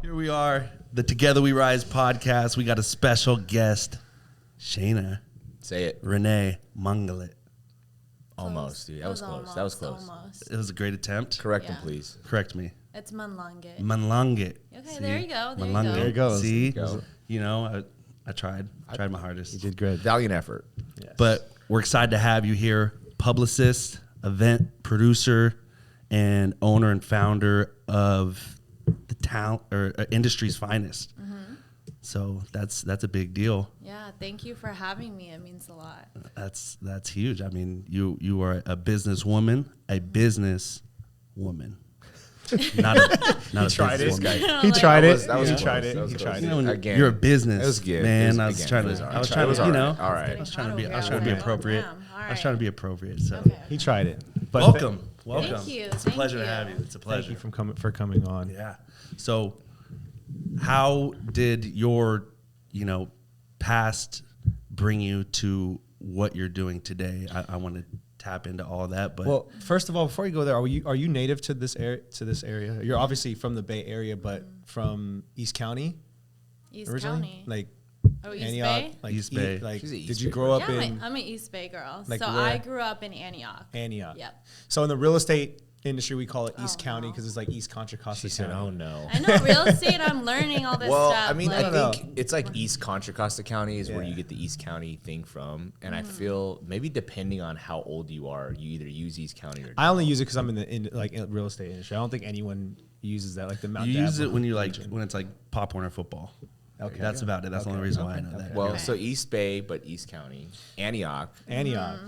Here we are, the Together We Rise podcast. We got a special guest, Shaina Say it. Renee Mangalit. Almost, dude. That was close. That was close. Almost. It was a great attempt. Correct him, Yeah. please. Correct me. It's Manlangit. Manlangit. Okay, there you go. There Manlangit. you go. There it goes. See, Go. you know, I tried my hardest. You did good. Valiant effort. Yes. But we're excited to have you here, publicist, event producer, and owner and founder of the town or industry's finest. So that's a big deal. Yeah, thank you for having me. It means a lot. That's huge. I mean, you are a businesswoman, a business woman. Not a tried it. businesswoman. He tried it. That was He close. tried it. That was He close. tried You it. know, when Again. you're a business It was good. man. It I was- was again, trying it was to, all I was right. trying It was to, all you know, right. All right. I was trying to be Okay. appropriate. Damn. All I was right. trying to be appropriate. So, Okay. He tried it. But welcome. Thank you. It's a Thank pleasure to you. have you. It's a Thank pleasure. you for coming on. Yeah. So, how did your, past bring you to what you're doing today? I want to tap into all of that, but Well, first of all, before you go there, are you native to this area? You're obviously from the Bay Area, but from East County East originally, County. like Oh, East Antioch, Bay? like East Bay. Like, She's a did East you Bay grow up Yeah, in I'm an East Bay girl. Like so where? I grew up in Antioch. Antioch? Yep. So in the real estate industry, we call it East Oh, County no. because it's like East Contra Costa She said, County. "Oh no." I know real estate. I'm learning all this Well, stuff. I mean, like, I don't think know. it's like East Contra Costa County is where Yeah. you get the East County thing from, and Mm-hmm. I feel maybe depending on how old you are, you either use East County or I only use it because I'm in the real estate industry. I don't think anyone uses that, like the Mount you use Dab it when you region. when it's like Pop Warner football. Okay. That's about it. That's the only Okay. reason why I Okay. know that. Okay. Well, Okay. so East Bay, but East County, Antioch. Antioch.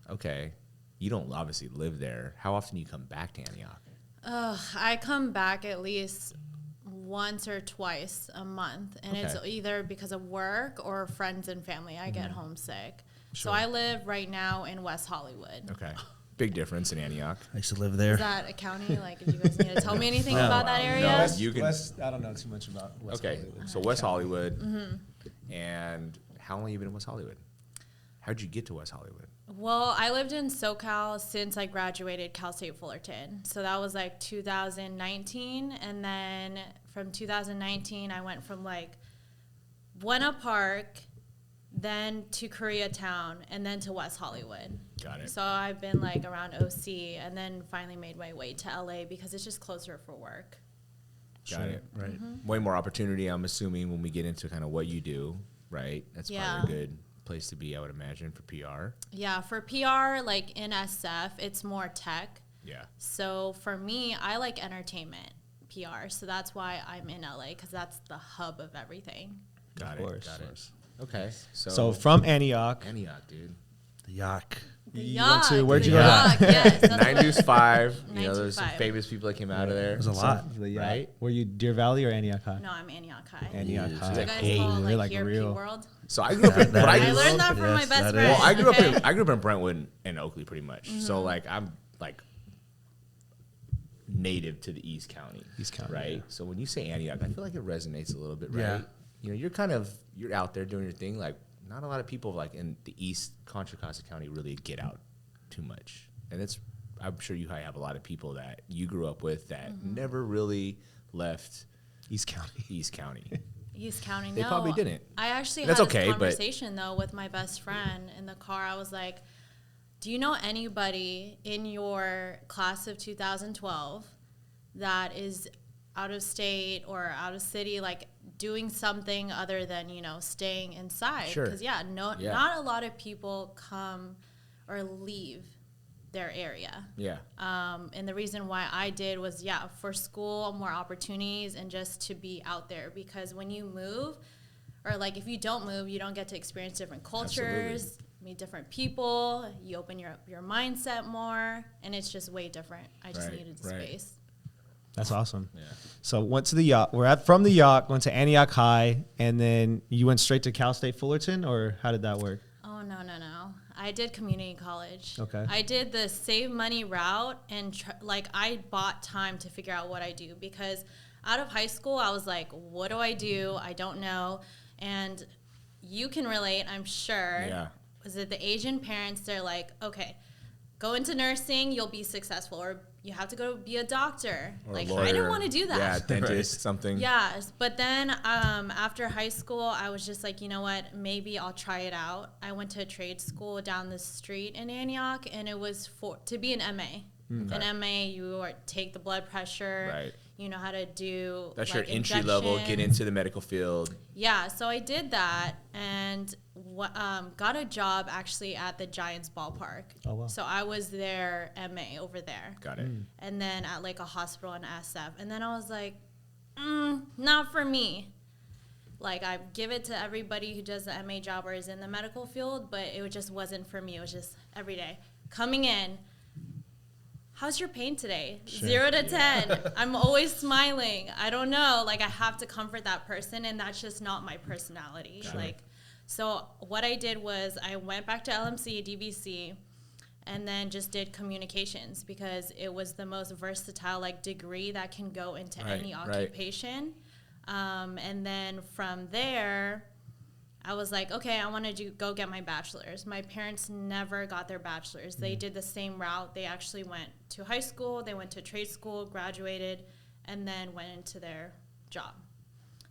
Okay, you don't obviously live there. How often do you come back to Antioch? I come back at least once or twice a month, and it's Okay. either because of work or friends and family. I get homesick. Sure. So I live right now in West Hollywood. Okay, big difference in Antioch. I used to live there. Is that a county? Like, if you guys need to tell me anything No. about that No. area? West- You can- I don't know too much about West Okay, Hollywood. so West Hollywood, and how long have you been in West Hollywood? How'd you get to West Hollywood? Well, I lived in SoCal since I graduated Cal State Fullerton. So that was like 2019. And then from 2019, I went from like Buena Park, then to Koreatown, and then to West Hollywood. Got it. So I've been like around OC and then finally made my way to LA because it's just closer for work. Got it. Right. Way more opportunity, I'm assuming, when we get into kind of what you do, right? That's Yeah. probably a good place to be, I would imagine, for PR. Yeah, for PR, like in SF, it's more tech. Yeah. So for me, I like entertainment PR. So that's why I'm in LA because that's the hub of everything. Got Of it. course. Got it. Okay. So from Antioch, Antioch, dude. The Yak. The You went to- yacht, where'd you the go? yacht, yes, that's 9 what- Deuce 5. You know, there's some 925. famous people that came out of there. There's a lot. Right? Were you Deer Valley or Antioch High? No, I'm Antioch High. Antioch Ooh, High. she's You like, guys hey, call you're like like here real. P World? So I grew up in, but I learned that from my Yes, best that friend. is. Well, I grew up Okay. in Brentwood and Oakley pretty much. So like I'm like native to the East County. East County, right? yeah. So when you say Antioch, I feel like it resonates a little bit, right? Yeah. You know, you're out there doing your thing. Like not a lot of people like in the East Contra Costa County really get out too much. And I'm sure you have a lot of people that you grew up with that never really left East County. East County. East County, They no. probably didn't. I actually That's had okay, this but- conversation, though, with my best friend in the car. I was like, do you know anybody in your class of 2012 that is out of state or out of city, like doing something other than, staying inside? Sure. Because, Yeah. not a lot of people come or leave their area. Yeah. And the reason why I did was, for school, more opportunities, and just to be out there. Because when you move, or like if you don't move, you don't get to experience different cultures, meet different people. You open your mindset more, and it's just way different. I just Right, needed the right. space. That's awesome. Yeah. So went to the yacht. From the yacht, went to Antioch High, and then you went straight to Cal State Fullerton, or how did that work? Oh, no. I did community college. Okay. I did the save money route, and I bought time to figure out what I do, because out of high school, I was like, what do? I don't know. And you can relate, I'm sure. Yeah. Was it the Asian parents? They're like, okay, go into nursing, you'll be successful, or you have to go be a doctor. Or Like, a lawyer. I didn't want to do that. Yeah, dentist, something. Yes, but then after high school, I was just like, you know what? Maybe I'll try it out. I went to a trade school down the street in Antioch, and it was to be an MA. Okay. An MA, you take the blood pressure. Right. You know how to do. That's like, your entry level, get into the medical field. Yeah, so I did that and got a job actually at the Giants ballpark. Oh, wow. So I was their MA over there. Got it. And then at like a hospital in SF. And then I was like, not for me. Like, I give it to everybody who does the MA job or is in the medical field, but it just wasn't for me. It was just every day. Coming in, how's your pain today? Sure. 0 to 10. I'm always smiling. I don't know. Like, I have to comfort that person, and that's just not my personality. Sure. Like, so what I did was I went back to LMC, DVC, and then just did communications because it was the most versatile like degree that can go into any occupation. And then from there, I was like, okay, I want to go get my bachelor's. My parents never got their bachelor's. They did the same route. They actually went to high school, they went to trade school, graduated, and then went into their job.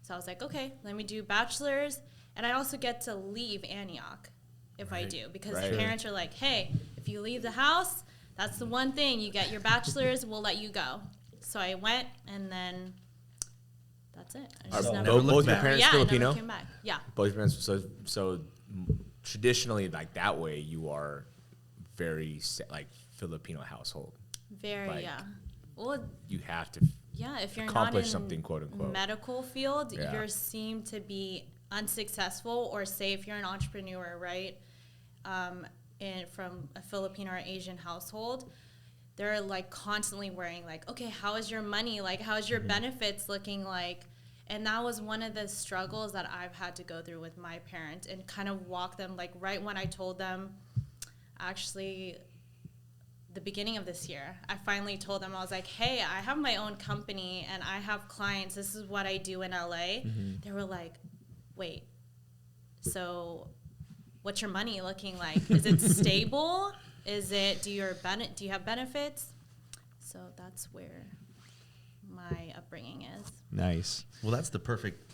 So I was like, okay, let me do bachelor's. And I also get to leave Antioch if I do, because the parents are like, hey, if you leave the house, that's the one thing. You get your bachelor's, we'll let you go. So I went, and then that's it. I just Are never both your back. parents I Filipino? never came back. Yeah. Both your parents. So traditionally, like that way, you are very like Filipino household. Very, Like, yeah. Well, You have to. yeah, if you're not accomplish in something, quote unquote. medical field, Yeah. you're seen to be unsuccessful, or say if you're an entrepreneur, right? And from a Filipino or Asian household, they're like constantly worrying, like, okay, how is your money? Like, how is your benefits looking like? And that was one of the struggles that I've had to go through with my parents, and kind of walk them, like right when I told them, actually, the beginning of this year, I finally told them, I was like, hey, I have my own company and I have clients. This is what I do in LA. They were like, wait, so what's your money looking like? Is it stable? Do you have benefits? So that's where my upbringing is. Nice. Well, that's the perfect,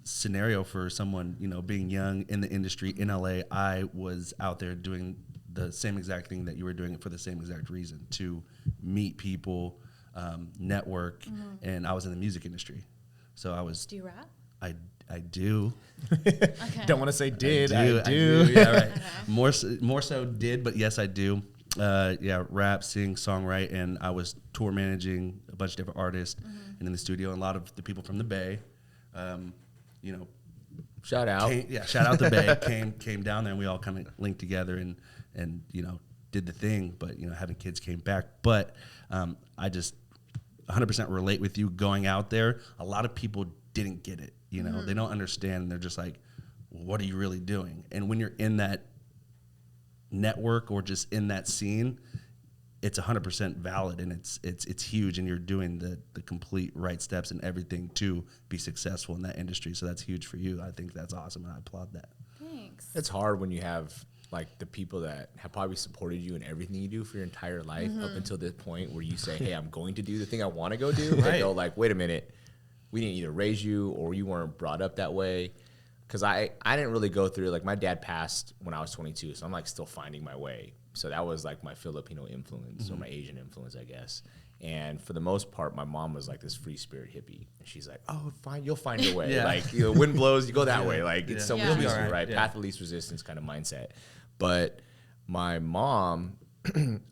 scenario for someone, being young in the industry in LA. I was out there doing the same exact thing that you were doing for the same exact reason, to meet people, network, and I was in the music industry. So I was. Do you rap? I do. Okay. Don't want to say did. I I do. do. Yeah, right. Okay. More so did, but yes, I do. Rap, sing, songwrite, and I was tour managing a bunch of different artists, and in the studio, and a lot of the people from the Bay, Shout out. shout out the Bay, came down there, and we all kind of linked together and did the thing. But having kids came back. But I just 100% relate with you going out there. A lot of people didn't get it. They don't understand, and they're just like, what are you really doing? And when you're in that network or just in that scene, it's 100% valid, and it's huge, and you're doing the complete right steps and everything to be successful in that industry. So that's huge for you. I think that's awesome, and I applaud that. Thanks. It's hard when you have like the people that have probably supported you in everything you do for your entire life up until this point where you say, hey, I'm going to do the thing I want to go do. Right. They go like, wait a minute, we didn't either raise you or you weren't brought up that way. Because I didn't really go through, like my dad passed when I was 22, so I'm like still finding my way. So that was like my Filipino influence or my Asian influence, I guess. And for the most part, my mom was like this free spirit hippie. And she's like, oh, fine, you'll find your way. Yeah. Like, wind blows, you go that way. Like, it's so Yeah. much You'll be easier, all right. right? Yeah. Path of least resistance kind of mindset. But my mom and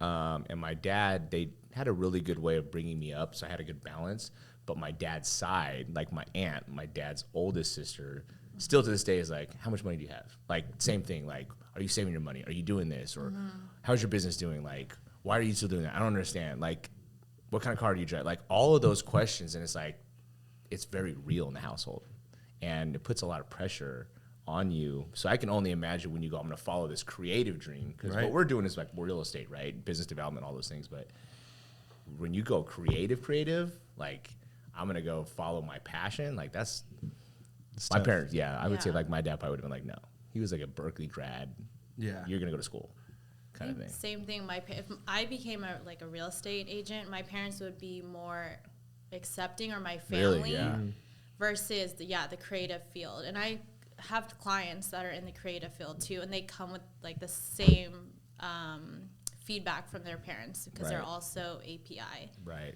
my dad, they had a really good way of bringing me up. So I had a good balance. But my dad's side, like my aunt, my dad's oldest sister, still to this day is like, how much money do you have? Like, same thing. Like, are you saving your money? Are you doing this? Or how's your business doing? Like, why are you still doing that? I don't understand. Like, what kind of car do you drive? Like, all of those questions. And it's like, it's very real in the household. And it puts a lot of pressure on you. So I can only imagine when you go, I'm going to follow this creative dream. Because what we're doing is like real estate, right? Business development, all those things. But when you go creative, like, I'm going to go follow my passion. Like, that's my parents. Yeah, I would say like my dad probably would have been like, no. He was like a Berkeley grad. Yeah. You're going to go to school. kind of thing. Same thing. If I became a real estate agent, my parents would be more accepting, or my family, Really? Yeah. versus the creative field. And I have clients that are in the creative field too, and they come with like the same feedback from their parents because they're Right. also API. Right.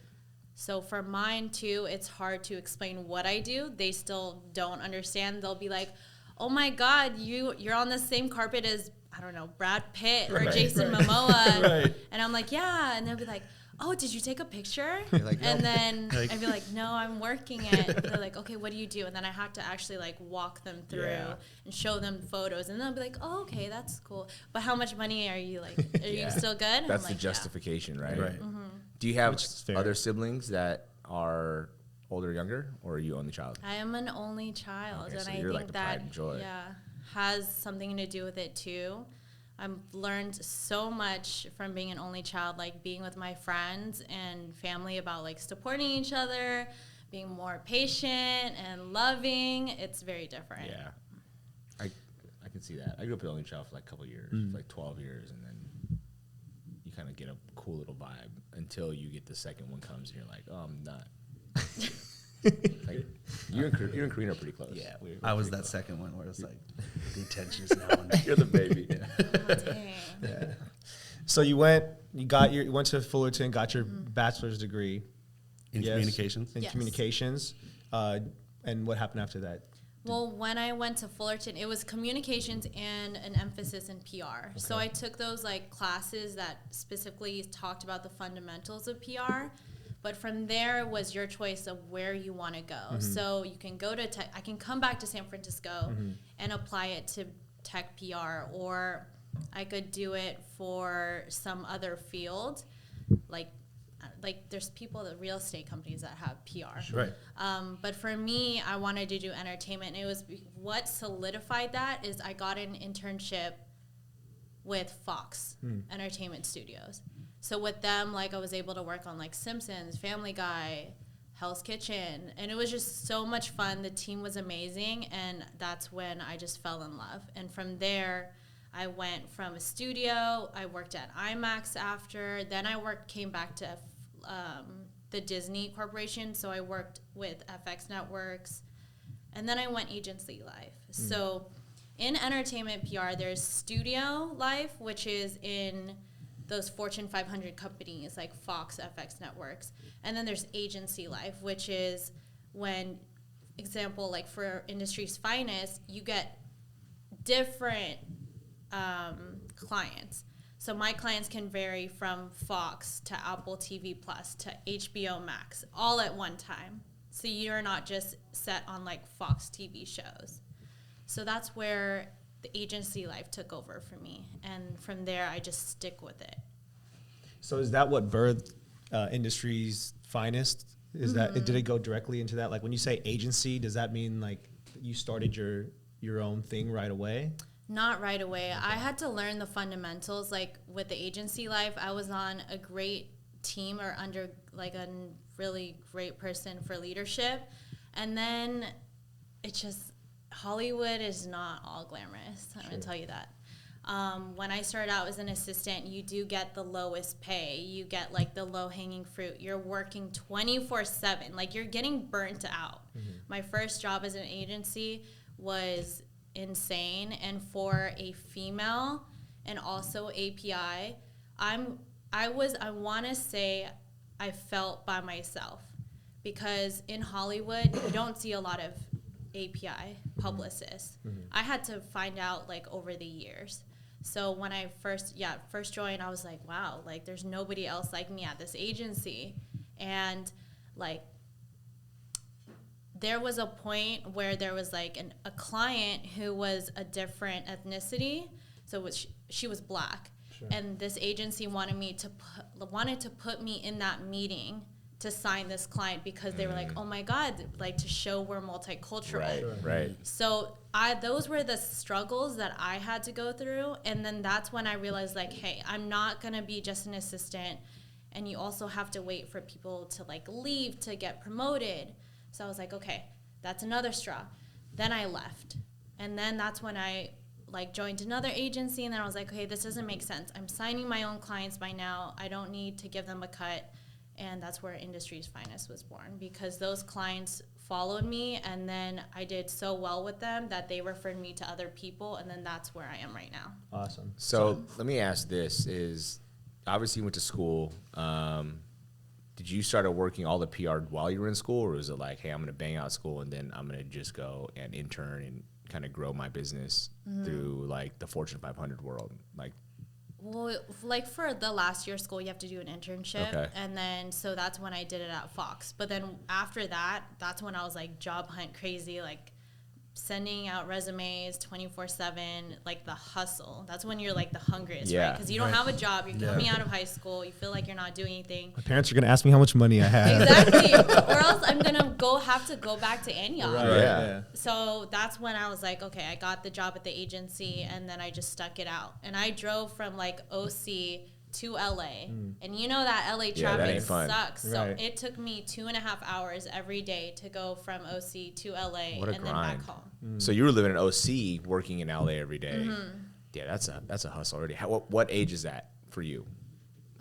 So for mine too, it's hard to explain what I do. They still don't understand. They'll be like, "Oh my God, you're on the same carpet as, I don't know, Brad Pitt or Right. Jason Momoa." Right. And I'm like, "Yeah." And they'll be like, "Oh, did you take a picture?" like, "No." And then Like- I'd be like, "No, I'm working it." They're like, "Okay, what do you do?" And then I have to actually like walk them through Yeah. and show them photos. And they'll be like, "Oh, okay, that's cool. But how much money are you like? Are Yeah. you still good?" And That's I'm the like, "Yeah." justification, right? Right. Do you have Which is fair. other siblings that are older or younger, or are you only child? I am an only child, Okay, and so I you're think like the pride that and joy. has something to do with it too. I've learned so much from being an only child, like being with my friends and family, about like supporting each other, being more patient and loving. It's very different. Yeah. I can see that. I grew up an only child for like a couple years, like 12 years, and then you kind of get a cool little vibe until you get the second one comes and you're like, "Oh, I'm not." Like, you and Karina are pretty close. Yeah, We're I was pretty that close. second one where it's like the attention's now and then. You're the baby. Oh, dang. So you went to Fullerton, got your bachelor's degree In Yes. communications. in Yes. communications, and what happened after that? Well, when I went to Fullerton, it was communications and an emphasis in PR. So I took those like classes that specifically talked about the fundamentals of PR. But from there was your choice of where you want to go. So you can go to tech. I can come back to San Francisco and apply it to tech PR, or I could do it for some other field, like there's people, the real estate companies that have PR. Right. But for me, I wanted to do entertainment. And it was what solidified that is I got an internship with Fox Entertainment Studios. So with them, like I was able to work on like Simpsons, Family Guy, Hell's Kitchen, and it was just so much fun. The team was amazing, and that's when I just fell in love. And from there, I went from a studio. I worked at IMAX after. Then I came back to the Disney Corporation. So I worked with FX Networks, and then I went agency life. So in entertainment PR, there's studio life, which is in those Fortune 500 companies like Fox, FX Networks. And then there's agency life, which is when, example, like for Industry's Finest, you get different clients. So my clients can vary from Fox to Apple TV Plus to HBO Max all at one time. So you're not just set on like Fox TV shows. So that's where the agency life took over for me. And from there, I just stick with it. So is that what birthed Industry's Finest? Is that did it go directly into that? Like when you say agency, does that mean like you started your own thing right away? Not right away. I had to learn the fundamentals. Like with the agency life, I was on a great team or under like a really great person for leadership. And then it just, Hollywood is not all glamorous. I'm going to tell you that. When I started out as an assistant, you do get the lowest pay. You get like the low hanging fruit. You're working 24/7. Like you're getting burnt out. My first job as an agency was insane. And for a female and also API, I want to say I felt by myself, because in Hollywood, you don't see a lot of API publicists. I had to find out like over the years. So when I first joined, I was like, wow, like there's nobody else like me at this agency. And like there was a point where there was like a client who was a different ethnicity. So she was Black. Sure. And this agency wanted to put me in that meeting to sign this client because they were like, oh my God, like to show we're multicultural. Right, Sure. right. So those were the struggles that I had to go through. And then that's when I realized like, hey, I'm not going to be just an assistant. And you also have to wait for people to like leave to get promoted. So I was like, okay, that's another straw. Then I left. And then that's when I like joined another agency, and then I was like, okay, this doesn't make sense. I'm signing my own clients by now. I don't need to give them a cut. And that's where Industry's Finest was born, because those clients followed me, and then I did so well with them that they referred me to other people, and then that's where I am right now. Awesome. So let me ask this, is obviously you went to school. Did you start working all the PR while you were in school, or was it like, hey, I'm going to bang out school and then I'm going to just go and intern and kind of grow my business through like the Fortune 500 world? Like, well, like for the last year of school, you have to do an internship. Okay. And then, so that's when I did it at Fox. But then after that, that's when I was like job hunt crazy, like sending out resumes 24/7, like the hustle. That's when you're like the hungriest, right? Because you don't have a job. You're coming out of high school. You feel like you're not doing anything. My parents are going to ask me how much money I have. Exactly. Or else I'm going to have to go back to Antioch. Right. Yeah. So that's when I was like, okay, I got the job at the agency, and then I just stuck it out. And I drove from like OC to LA. And you know that LA traffic sucks. So it took me 2.5 hours every day to go from OC to LA and then back home. So you were living in OC, working in LA every day. Yeah, that's a hustle already. What age is that for you?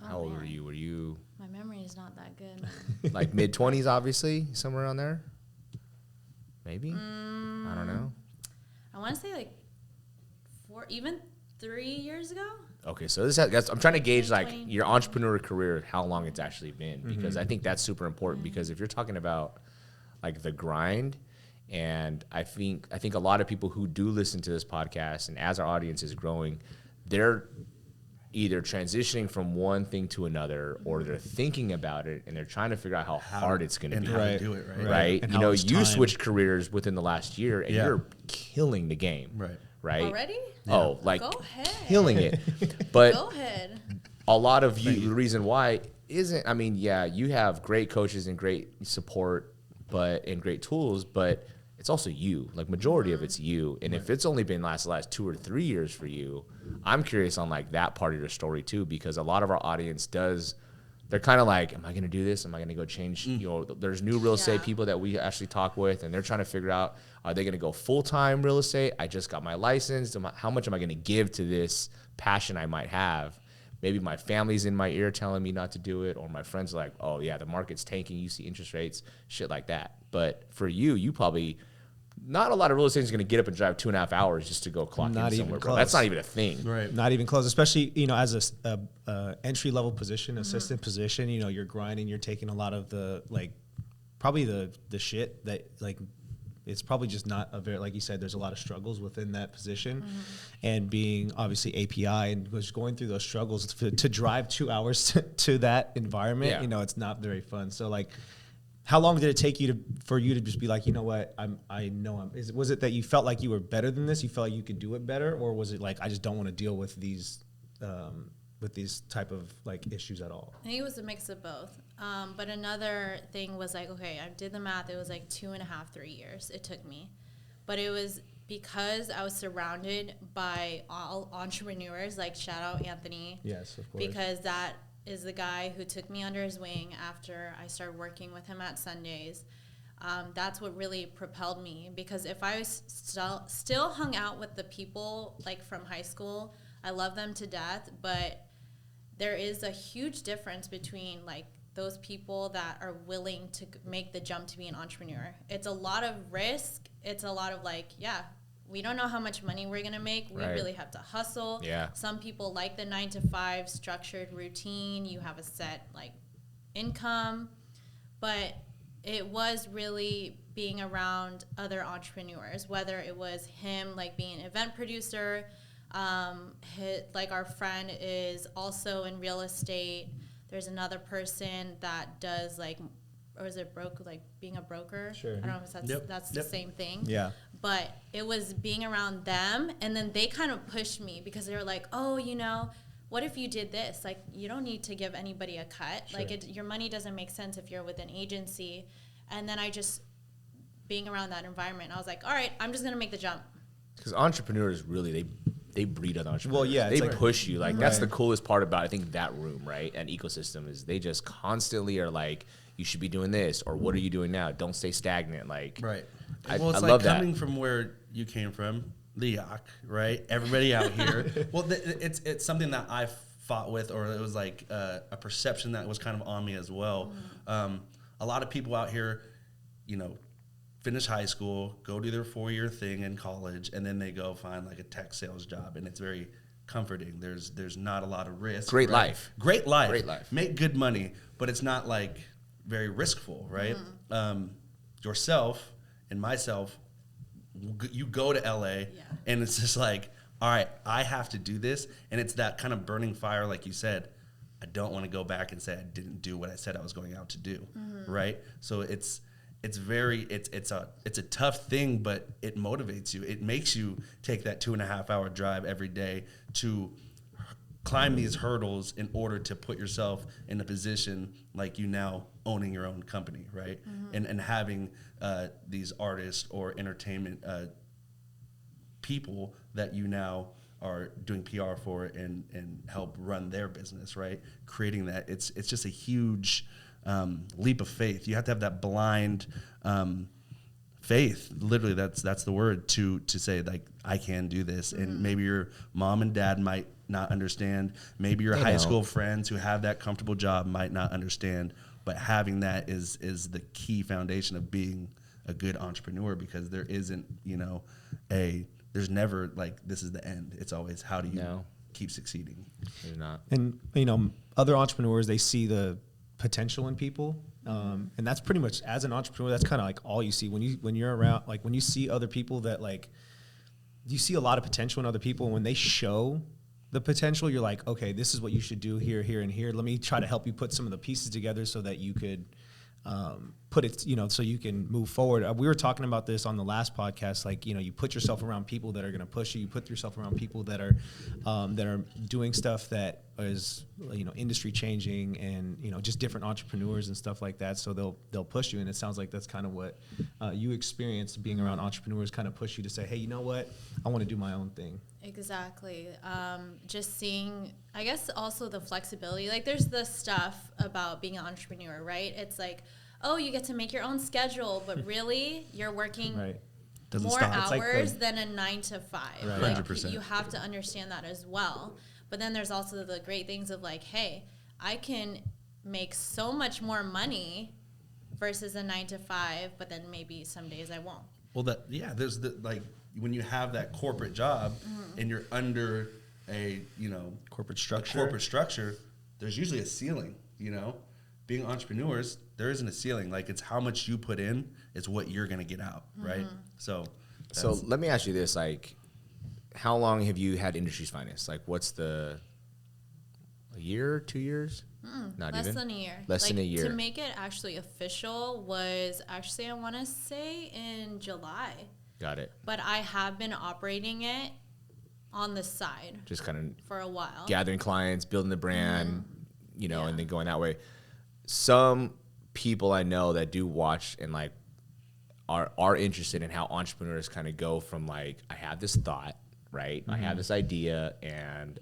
How old were you? Were you My memory is not that good. like mid-20s, obviously, somewhere around there? Maybe? I don't know. I want to say like 3 years ago. Okay, so I'm trying to gauge like your entrepreneur career, how long it's actually been, because I think that's super important. Because if you're talking about like the grind, and I think a lot of people who do listen to this podcast, and as our audience is growing, they're either transitioning from one thing to another, or they're thinking about it and they're trying to figure out how hard it's going to be. How to do it, Right? And you know, you you switched careers within the last year, and you're killing the game. Right? Already? Oh, like Go ahead. killing it. But Go ahead. a lot of you, the reason why isn't, I mean, yeah, you have great coaches and great support, and great tools, but it's also you. Like majority of it's you. And if it's only been the last 2 or 3 years for you, I'm curious on like that part of your story too, because a lot of our audience they're kind of like, am I going to do this? Am I going to go change? You know, there's new real estate people that we actually talk with, and they're trying to figure out, are they going to go full-time real estate? I just got my license. How much am I going to give to this passion I might have? Maybe my family's in my ear telling me not to do it, or my friends are like, oh yeah, the market's tanking. You see interest rates, shit like that. But for you probably, not a lot of real estate is going to get up and drive 2.5 hours just to go clock in somewhere. Bro. That's not even a thing. Right. Not even close, especially, you know, as a entry level position, assistant position, you know, you're grinding, you're taking a lot of the, like, probably the shit that, like, it's probably just not a very, like you said, there's a lot of struggles within that position. And being obviously API and was going through those struggles to drive 2 hours to that environment, you know, it's not very fun. So like, how long did it take you for you to just be like, you know what, was it that you felt like you were better than this? You felt like you could do it better? Or was it like, I just don't want to deal with these type of like issues at all? I think it was a mix of both. But another thing was like, okay, I did the math. It was like 2.5, 3 years it took me. But it was because I was surrounded by all entrepreneurs, like shout out Anthony. Yes, of course. Because that is the guy who took me under his wing after I started working with him at Sundays. That's what really propelled me, because if I was still hung out with the people like from high school, I love them to death, but there is a huge difference between like those people that are willing to make the jump to be an entrepreneur. It's a lot of risk. It's a lot of like, we don't know how much money we're going to make. We really have to hustle. Yeah. Some people like the 9-to-5 structured routine. You have a set like income, but it was really being around other entrepreneurs, whether it was him like being an event producer, like our friend is also in real estate. There's another person that does like, or is it being a broker? Sure. I don't know if that's the same thing. Yeah. But it was being around them, and then they kind of pushed me because they were like, oh, you know, what if you did this? Like, you don't need to give anybody a cut. Sure. Like, your money doesn't make sense if you're with an agency. And then being around that environment, I was like, all right, I'm just going to make the jump. Because entrepreneurs really, they breed other entrepreneurs. Well, yeah. They push you. Like, that's the coolest part about, I think, that room, right? And ecosystem is they just constantly are like, you should be doing this, or what are you doing now? Don't stay stagnant. Like, Right. I Well, it's love like that. coming from where you came from, the yuck, right? Everybody out here. Well, it's something that I fought with, or it was like a perception that was kind of on me as well. A lot of people out here, you know, finish high school, go do their 4-year thing in college, and then they go find like a tech sales job, and it's very comforting. There's not a lot of risk. Great right? life. Great life. Great life. Make good money, but it's not like very riskful, right? Yourself and myself, you go to LA, and it's just like, all right, I have to do this, and it's that kind of burning fire, like you said. I don't want to go back and say I didn't do what I said I was going out to do, right? So it's a tough thing, but it motivates you. It makes you take that 2.5-hour drive every day to climb these hurdles in order to put yourself in a position like you now owning your own company, right? And having these artists or entertainment people that you now are doing PR for and help run their business, right? Creating that, it's just a huge leap of faith. You have to have that blind faith. Literally, that's the word to say like I can do this. And maybe your mom and dad might not understand. Maybe your high school friends who have that comfortable job might not understand. But having that is the key foundation of being a good entrepreneur, because there isn't, you know, there's never like this is the end. It's always how do you keep succeeding. There's not. And, you know, other entrepreneurs, they see the potential in people. And that's pretty much, as an entrepreneur, that's kind of like all you see when you're around, like when you see other people that like, you see a lot of potential in other people. And when they show the potential, you're like, okay, this is what you should do here, here, and here. Let me try to help you put some of the pieces together so that you could put it, you know, so you can move forward. We were talking about this on the last podcast, like, you know, you put yourself around people that are going to push you. You put yourself around people that are doing stuff that is, you know, industry changing, and, you know, just different entrepreneurs and stuff like that. So they'll push you. And it sounds like that's kind of what you experienced, being around entrepreneurs kind of push you to say, hey, you know what, I want to do my own thing. Exactly. Just seeing, I guess, also the flexibility. Like, there's the stuff about being an entrepreneur, right? It's like, oh, you get to make your own schedule, but really, you're working more hours than a 9 to 5. Right. Like, 100%. you have to understand that as well. But then there's also the great things of like, hey, I can make so much more money versus a 9 to 5, but then maybe some days I won't. Well, there's the, like, when you have that corporate job and you're under a, you know, Corporate structure, there's usually a ceiling, you know. Being entrepreneurs, there isn't a ceiling. Like, it's how much you put in is what you're going to get out, right? So let me ask you this, like, how long have you had Industry's Finest? Like, what's a year, 2 years? Not Less even? than a year. Less than a year. To make it actually official was actually, I want to say, in July. Got it. But I have been operating it on the side Just kind of for a while. gathering clients, building the brand, you know, and then going that way. Some people I know that do watch and like are interested in how entrepreneurs kind of go from like, I have this thought, right? I have this idea and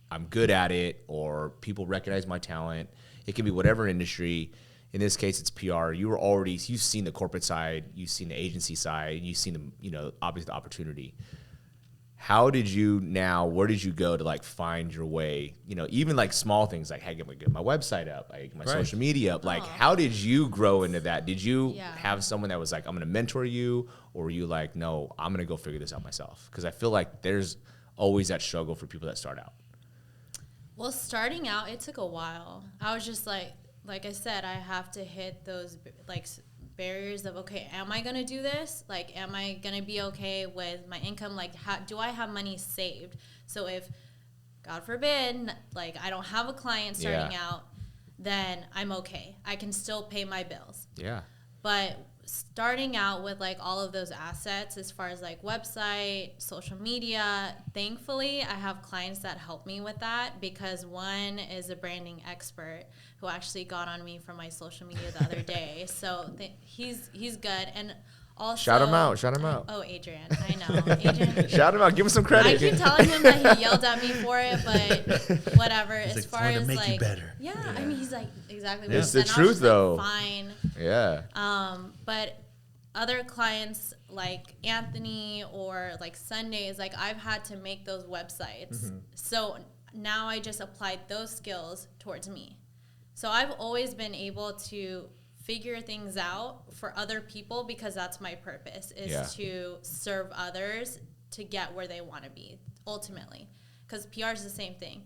I'm good at it, or people recognize my talent. It can be whatever industry. In this case, it's PR. You've seen the corporate side, you've seen the agency side, you've seen the, you know, obviously the opportunity. Where did you go to like find your way? You know, even like small things like, hey, get my website up, like my social media up. Like, how did you grow into that? Did you have someone that was like, I'm going to mentor you? Or were you like, no, I'm going to go figure this out myself? Because I feel like there's always that struggle for people that start out. Well, starting out, it took a while. I was just like I said, I have to hit those like barriers of, okay, am I going to do this? Like, am I going to be okay with my income? Like, do I have money saved? So if, God forbid, like, I don't have a client starting out, then I'm okay. I can still pay my bills. Yeah. But starting out with like all of those assets, as far as like website, social media, thankfully I have clients that help me with that, because one is a branding expert who actually got on me for my social media the other day. So he's good. And also, shout him out. Oh, Adrian, I know. Adrian, shout him out. Give him some credit. I keep telling him that he yelled at me for it, but whatever. As like, far to as make like, you better. Yeah, I mean, he's like, exactly. It's what the I said. truth, And I was though. like, fine. Yeah. But other clients like Anthony or like Sundays, like I've had to make those websites. So now I just applied those skills towards me. So I've always been able to figure things out for other people because that's my purpose, is to serve others to get where they want to be ultimately. Because PR is the same thing.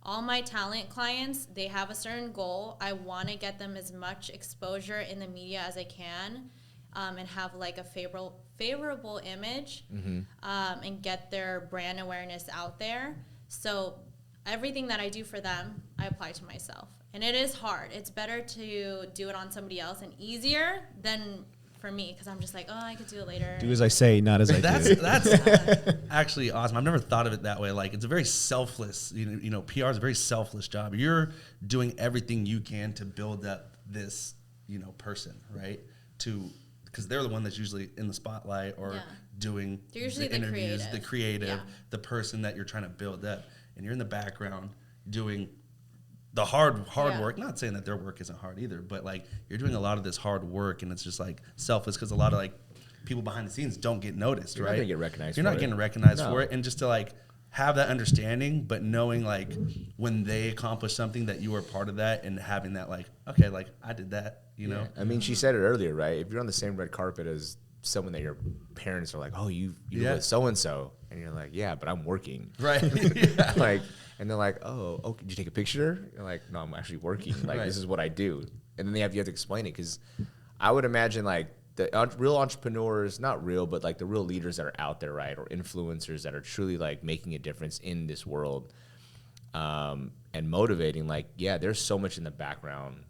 All my talent clients, they have a certain goal. I want to get them as much exposure in the media as I can, and have like a favorable image, and get their brand awareness out there. So everything that I do for them, I apply to myself. And it is hard. It's better to do it on somebody else and easier than for me, because I'm just like, oh, I could do it later. Do as I say, not as I do. That's actually awesome. I've never thought of it that way. Like, it's a very selfless, you know, PR is a very selfless job. You're doing everything you can to build up this, you know, person, right? Because they're the one that's usually in the spotlight or doing they're usually the interviews, creative. the creative, the person that you're trying to build up. And you're in the background doing the hard work. Not saying that their work isn't hard either, but like you're doing a lot of this hard work, and it's just like selfless because a lot of like people behind the scenes don't get noticed, You're right? not gonna get recognized. You're not getting recognized for it, and just to like have that understanding, but knowing like when they accomplish something that you were part of that, and having that like, okay, like I did that, you know. I mean, she said it earlier, right? If you're on the same red carpet as someone that your parents are like, oh, you with so and so, and you're like, yeah, but I'm working, Right? Like, and they're like, oh, did you take a picture? You're like, no, I'm actually working. Like, this is what I do. And then you have to explain it, because I would imagine like the real entrepreneurs, not real, but like the real leaders that are out there, right, or influencers that are truly like making a difference in this world, and motivating. Like, yeah, there's so much in the background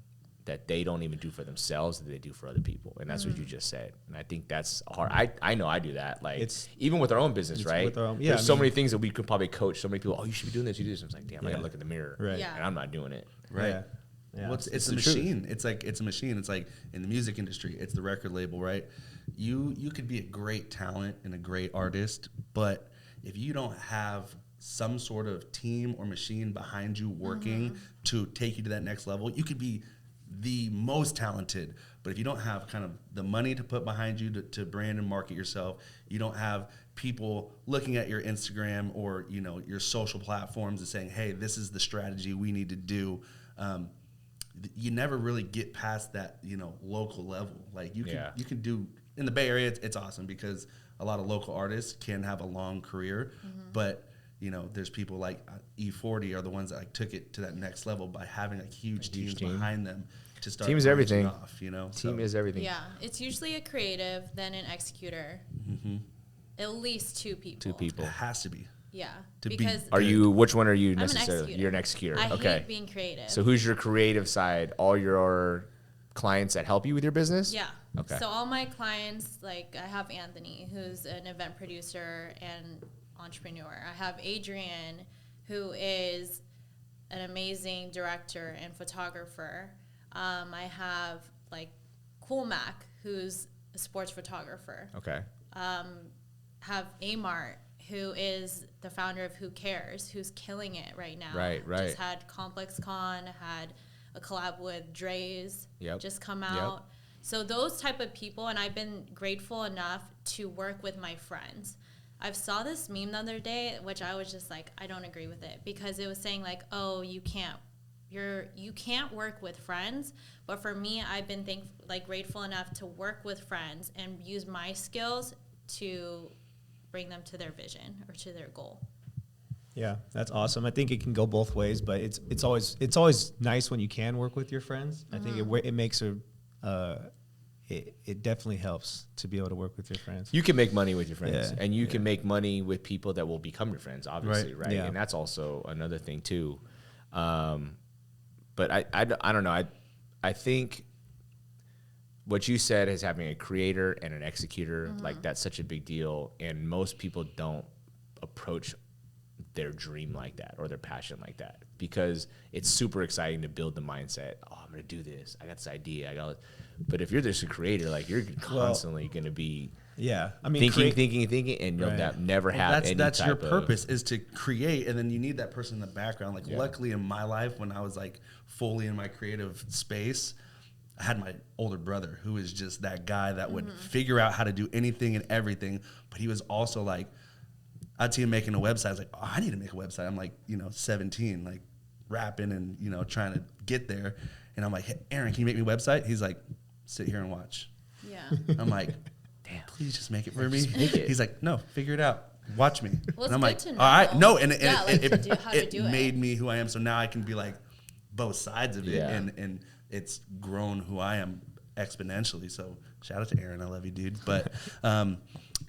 that they don't even do for themselves that they do for other people, and that's what you just said. And I think that's hard. I know I do that. Like, it's even with our own business, right? With our own, there's so many things that we could probably coach. So many people, oh, you should be doing this. You do this. And it's like, damn, I gotta look in the mirror, right? Yeah. And I'm not doing it, Right. Yeah. Well, it's a machine. It's a machine. It's like in the music industry, it's the record label, right? You could be a great talent and a great artist, but if you don't have some sort of team or machine behind you working to take you to that next level, you could be the most talented, but if you don't have kind of the money to put behind you to brand and market yourself, you don't have people looking at your Instagram or, you know, your social platforms and saying, hey, this is the strategy we need to do. You never really get past that, you know, local level. Like you can do in the Bay Area. It's awesome because a lot of local artists can have a long career, but you know, there's people like E40 are the ones that like took it to that next level by having a huge team behind them to start. Team is everything. Off, you know, team is everything. Yeah, it's usually a creative, then an executor. At least two people. Two people. It has to be. Yeah, To be because Are you? Which one are you I'm an necessarily? executor. You're an executor. I Okay. hate being creative. So who's your creative side? All your clients that help you with your business? Yeah. Okay. So all my clients, like I have Anthony, who's an event producer and entrepreneur. I have Adrian, who is an amazing director and photographer. I have like Cool Mac, who's a sports photographer. Okay. Have Amart, who is the founder of Who Cares, who's killing it right now. Right. Just had Complex Con, had a collab with Dre's just come out. So those type of people, and I've been grateful enough to work with my friends. I saw this meme the other day, which I was just like, I don't agree with it, because it was saying like, oh, you can't work with friends. But for me, I've been grateful enough to work with friends and use my skills to bring them to their vision or to their goal. Yeah, that's awesome. I think it can go both ways, but it's always nice when you can work with your friends. I think it makes it definitely helps to be able to work with your friends. You can make money with your friends, and you can make money with people that will become your friends, obviously, right? Yeah. And that's also another thing too. But I don't know. I think what you said is having a creator and an executor, like that's such a big deal, and most people don't approach their dream like that or their passion like that, because it's super exciting to build the mindset. Oh, I'm gonna do this. I got this idea. But if you're just a creator, like you're constantly gonna be I mean, thinking, and you'll never have any that's type your of purpose, is to create, and then you need that person in the background. Like luckily in my life, when I was like fully in my creative space, I had my older brother who is just that guy that would figure out how to do anything and everything. But he was also like, I'd see him making a website. I was like, oh, I need to make a website. I'm like, 17, like rapping and, trying to get there. And I'm like, hey, Aaron, can you make me a website? He's like, sit here and watch. Yeah. I'm like, damn, please just make it for me. make it. He's like, no, figure it out. Watch me. Well, and I'm like, to know. all right. No, and Yeah, like to do- how to it do it. made me who I am. So now I can be like both sides of it. Yeah. And it's grown who I am exponentially. So shout out to Aaron. I love you, dude. But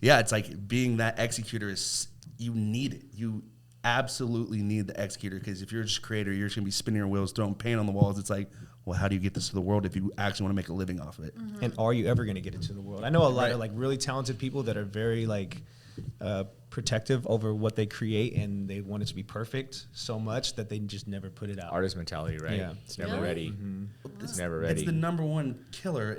yeah, it's like being that executor is, you need it. You absolutely need the executor, because if you're just a creator, you're just gonna be spinning your wheels, throwing paint on the walls. It's like, well, how do you get this to the world if you actually want to make a living off of it? And are you ever going to get it to the world? I know a lot Right. of like really talented people that are very like protective over what they create, and they want it to be perfect so much that they just never put it out. Artist mentality, right? Yeah. It's never Really? ready. It's never ready. It's the number one killer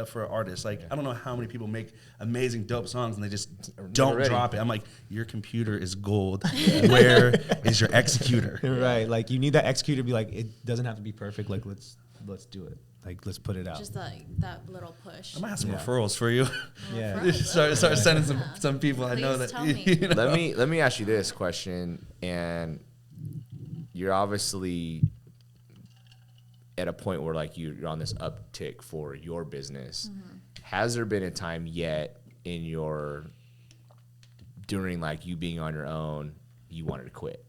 for an artist. Like, I don't know how many people make amazing, dope songs and they just don't ready. drop it. I'm like, your computer is gold. Where is your executor? Right. Like you need that executor to be like, it doesn't have to be perfect. Like let's do it. Like let's put it out. Just like that little push. I might have some Yeah. referrals for you. Yeah. start sending some people I know Please that. tell me. Let me ask you this question, and you're obviously at a point where like you're on this uptick for your business. Has there been a time yet in your during like you being on your own you wanted to quit?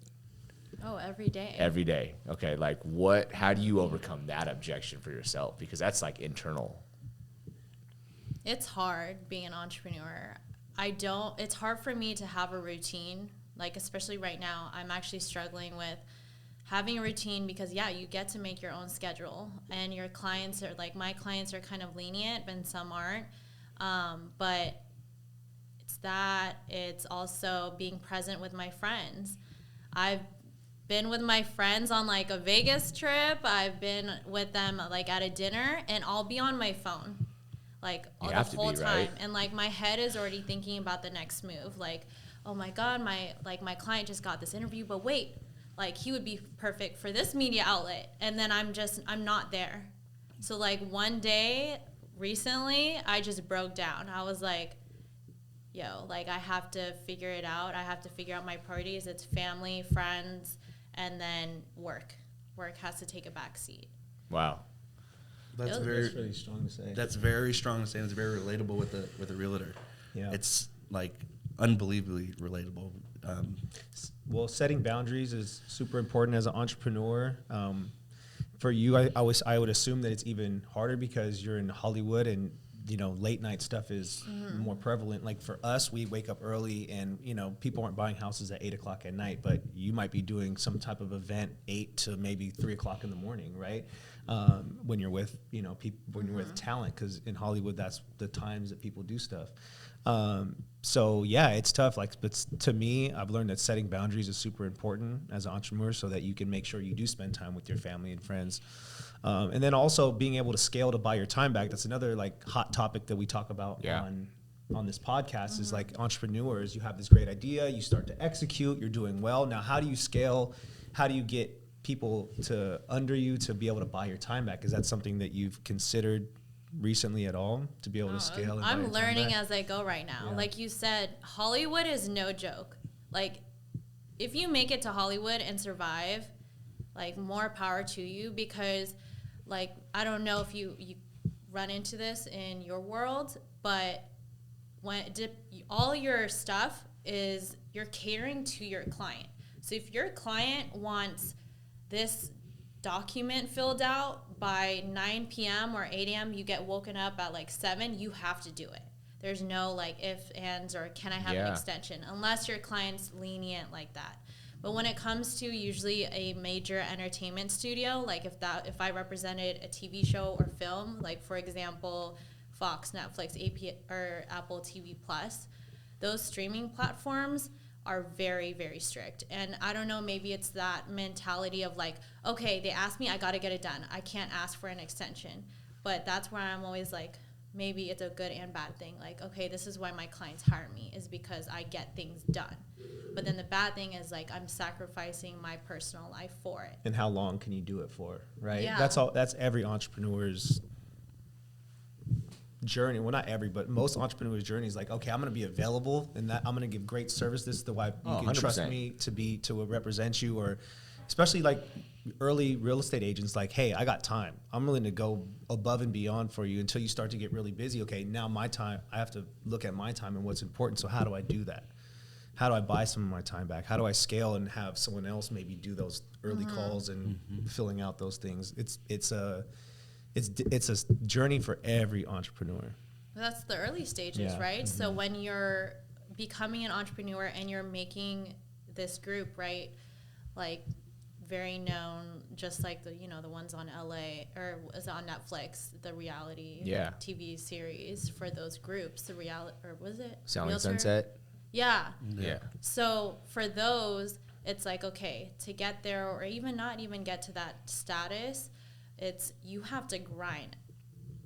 Oh, every day. Every day. Okay, like how do you overcome that objection for yourself? Because that's like internal. It's hard being an entrepreneur. It's hard for me to have a routine. Like, especially right now, I'm actually struggling with having a routine because, yeah, you get to make your own schedule. And your clients are, like, my clients are kind of lenient, and some aren't. But it's also being present with my friends. I've been with my friends on like a Vegas trip. I've been with them like at a dinner, and I'll be on my phone like the whole time. Right? And like my head is already thinking about the next move. Like, oh my God, my client just got this interview, but wait, like he would be perfect for this media outlet. And then I'm not there. So like one day recently, I just broke down. I was like, yo, like I have to figure it out. I have to figure out my priorities. It's family, friends, and then work. Work has to take a back seat. Wow. That's That's very really strong to say. That's very strong to say. And it's very relatable with a realtor. Yeah. It's like unbelievably relatable. Well, setting boundaries is super important as an entrepreneur. For you, I would assume that it's even harder because you're in Hollywood and late night stuff is more prevalent. Like for us, we wake up early and, people aren't buying houses at 8 o'clock at night, but you might be doing some type of event 8 to maybe 3 o'clock in the morning, right? When you're with, people, when you're with talent, because in Hollywood, that's the times that people do stuff. So yeah, it's tough. Like, but to me, I've learned that setting boundaries is super important as an entrepreneur so that you can make sure you do spend time with your family and friends. And then also being able to scale to buy your time back. That's another like hot topic that we talk about on this podcast is like entrepreneurs, you have this great idea, you start to execute, you're doing well. Now, how do you scale? How do you get people under you to be able to buy your time back? Is that something that you've considered recently at all to be able to scale? And I'm learning as I go right now. Yeah. Like you said, Hollywood is no joke. Like if you make it to Hollywood and survive, like more power to you, because like, I don't know if you run into this in your world, but all your stuff is you're catering to your client. So if your client wants this document filled out by 9 p.m. or 8 a.m., you get woken up at like 7, you have to do it. There's no like ifs, ands, or can I have an extension, unless your client's lenient like that. But when it comes to usually a major entertainment studio, like if I represented a TV show or film, like for example, Fox, Netflix, or Apple TV Plus, those streaming platforms are very, very strict. And I don't know, maybe it's that mentality of like, okay, they asked me, I got to get it done. I can't ask for an extension. But that's where I'm always like, maybe it's a good and bad thing. Like, okay, this is why my clients hire me, is because I get things done. But then the bad thing is like I'm sacrificing my personal life for it. And how long can you do it for, right? Yeah. That's every entrepreneur's journey, well, not every, but most entrepreneurs' journey is like, okay, I'm going to be available and that I'm going to give great service. This is the why you can 100%. trust me to represent you, or especially like early real estate agents, like, hey, I got time. I'm willing to go above and beyond for you until you start to get really busy. Okay, now my time, I have to look at my time and what's important. So how do I do that? How do I buy some of my time back? How do I scale and have someone else maybe do those early calls and filling out those things? It's a journey for every entrepreneur. That's the early stages, right? So when you're becoming an entrepreneur and you're making this group, right, like very known, just like the the ones on LA or is it on Netflix, the reality TV series for those groups, the reality, or was it Selling Sunset? Yeah. Yeah. So for those, it's like, okay, to get there or even not even get to that status, it's you have to grind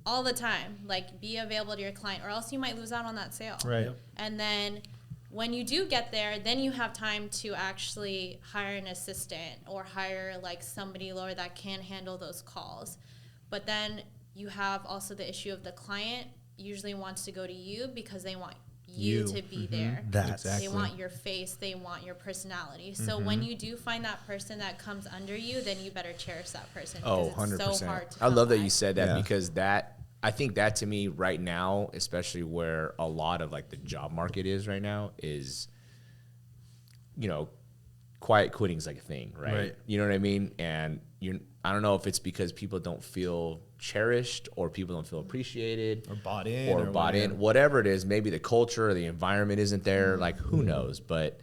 all the time, like be available to your client or else you might lose out on that sale. Right. And then when you do get there, then you have time to actually hire an assistant or hire like somebody lower that can handle those calls. But then you have also the issue of the client usually wants to go to you because they want you to be there. Exactly. They want your face, they want your personality. So when you do find that person that comes under you, then you better cherish that person. Oh, because it's 100%. so hard to I love that come you by. said that because I think that to me right now, especially where a lot of like the job market is right now, is, quiet quitting is like a thing, right? You know what I mean? And I don't know if it's because people don't feel cherished or people don't feel appreciated Or bought in. Whatever it is, maybe the culture or the environment isn't there. Like, who knows? But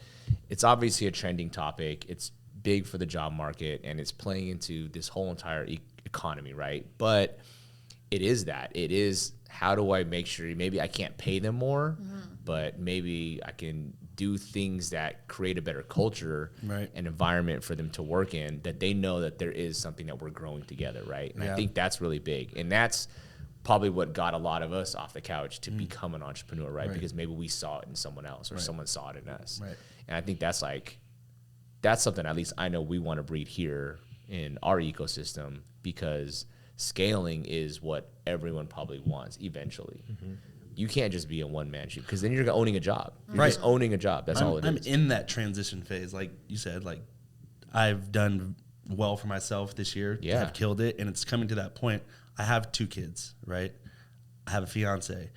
it's obviously a trending topic. It's big for the job market and it's playing into this whole entire economy, right? But it is how do I make sure maybe I can't pay them more, but maybe I can do things that create a better culture and environment for them to work in, that they know that there is something that we're growing together, right? And I think that's really big. And that's probably what got a lot of us off the couch to become an entrepreneur, right? Because maybe we saw it in someone else or someone saw it in us. Right. And I think that's something at least I know we want to breed here in our ecosystem, because scaling is what everyone probably wants eventually. You can't just be a one-man show because then you're owning a job. You're just owning a job. That's all it is. I'm in that transition phase. Like you said, like I've done well for myself this year. Yeah. I've killed it. And it's coming to that point. I have 2 kids, right? I have a fiance.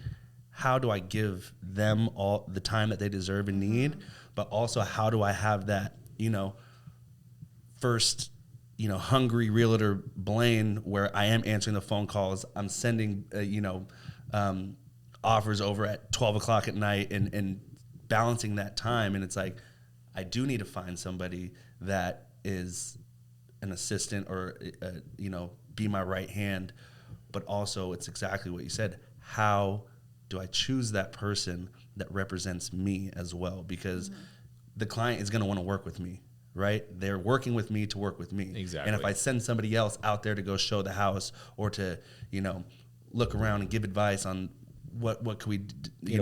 How do I give them all the time that they deserve and need? But also how do I have that, first, hungry realtor Blaine, where I am answering the phone calls, I'm sending, offers over at 12 o'clock at night and balancing that time. And it's like, I do need to find somebody that is an assistant or, be my right hand. But also it's exactly what you said. How do I choose that person that represents me as well? Because the client is going to want to work with me. Right? They're working with me to work with me. Exactly. And if I send somebody else out there to go show the house or to, look around and give advice on what could we,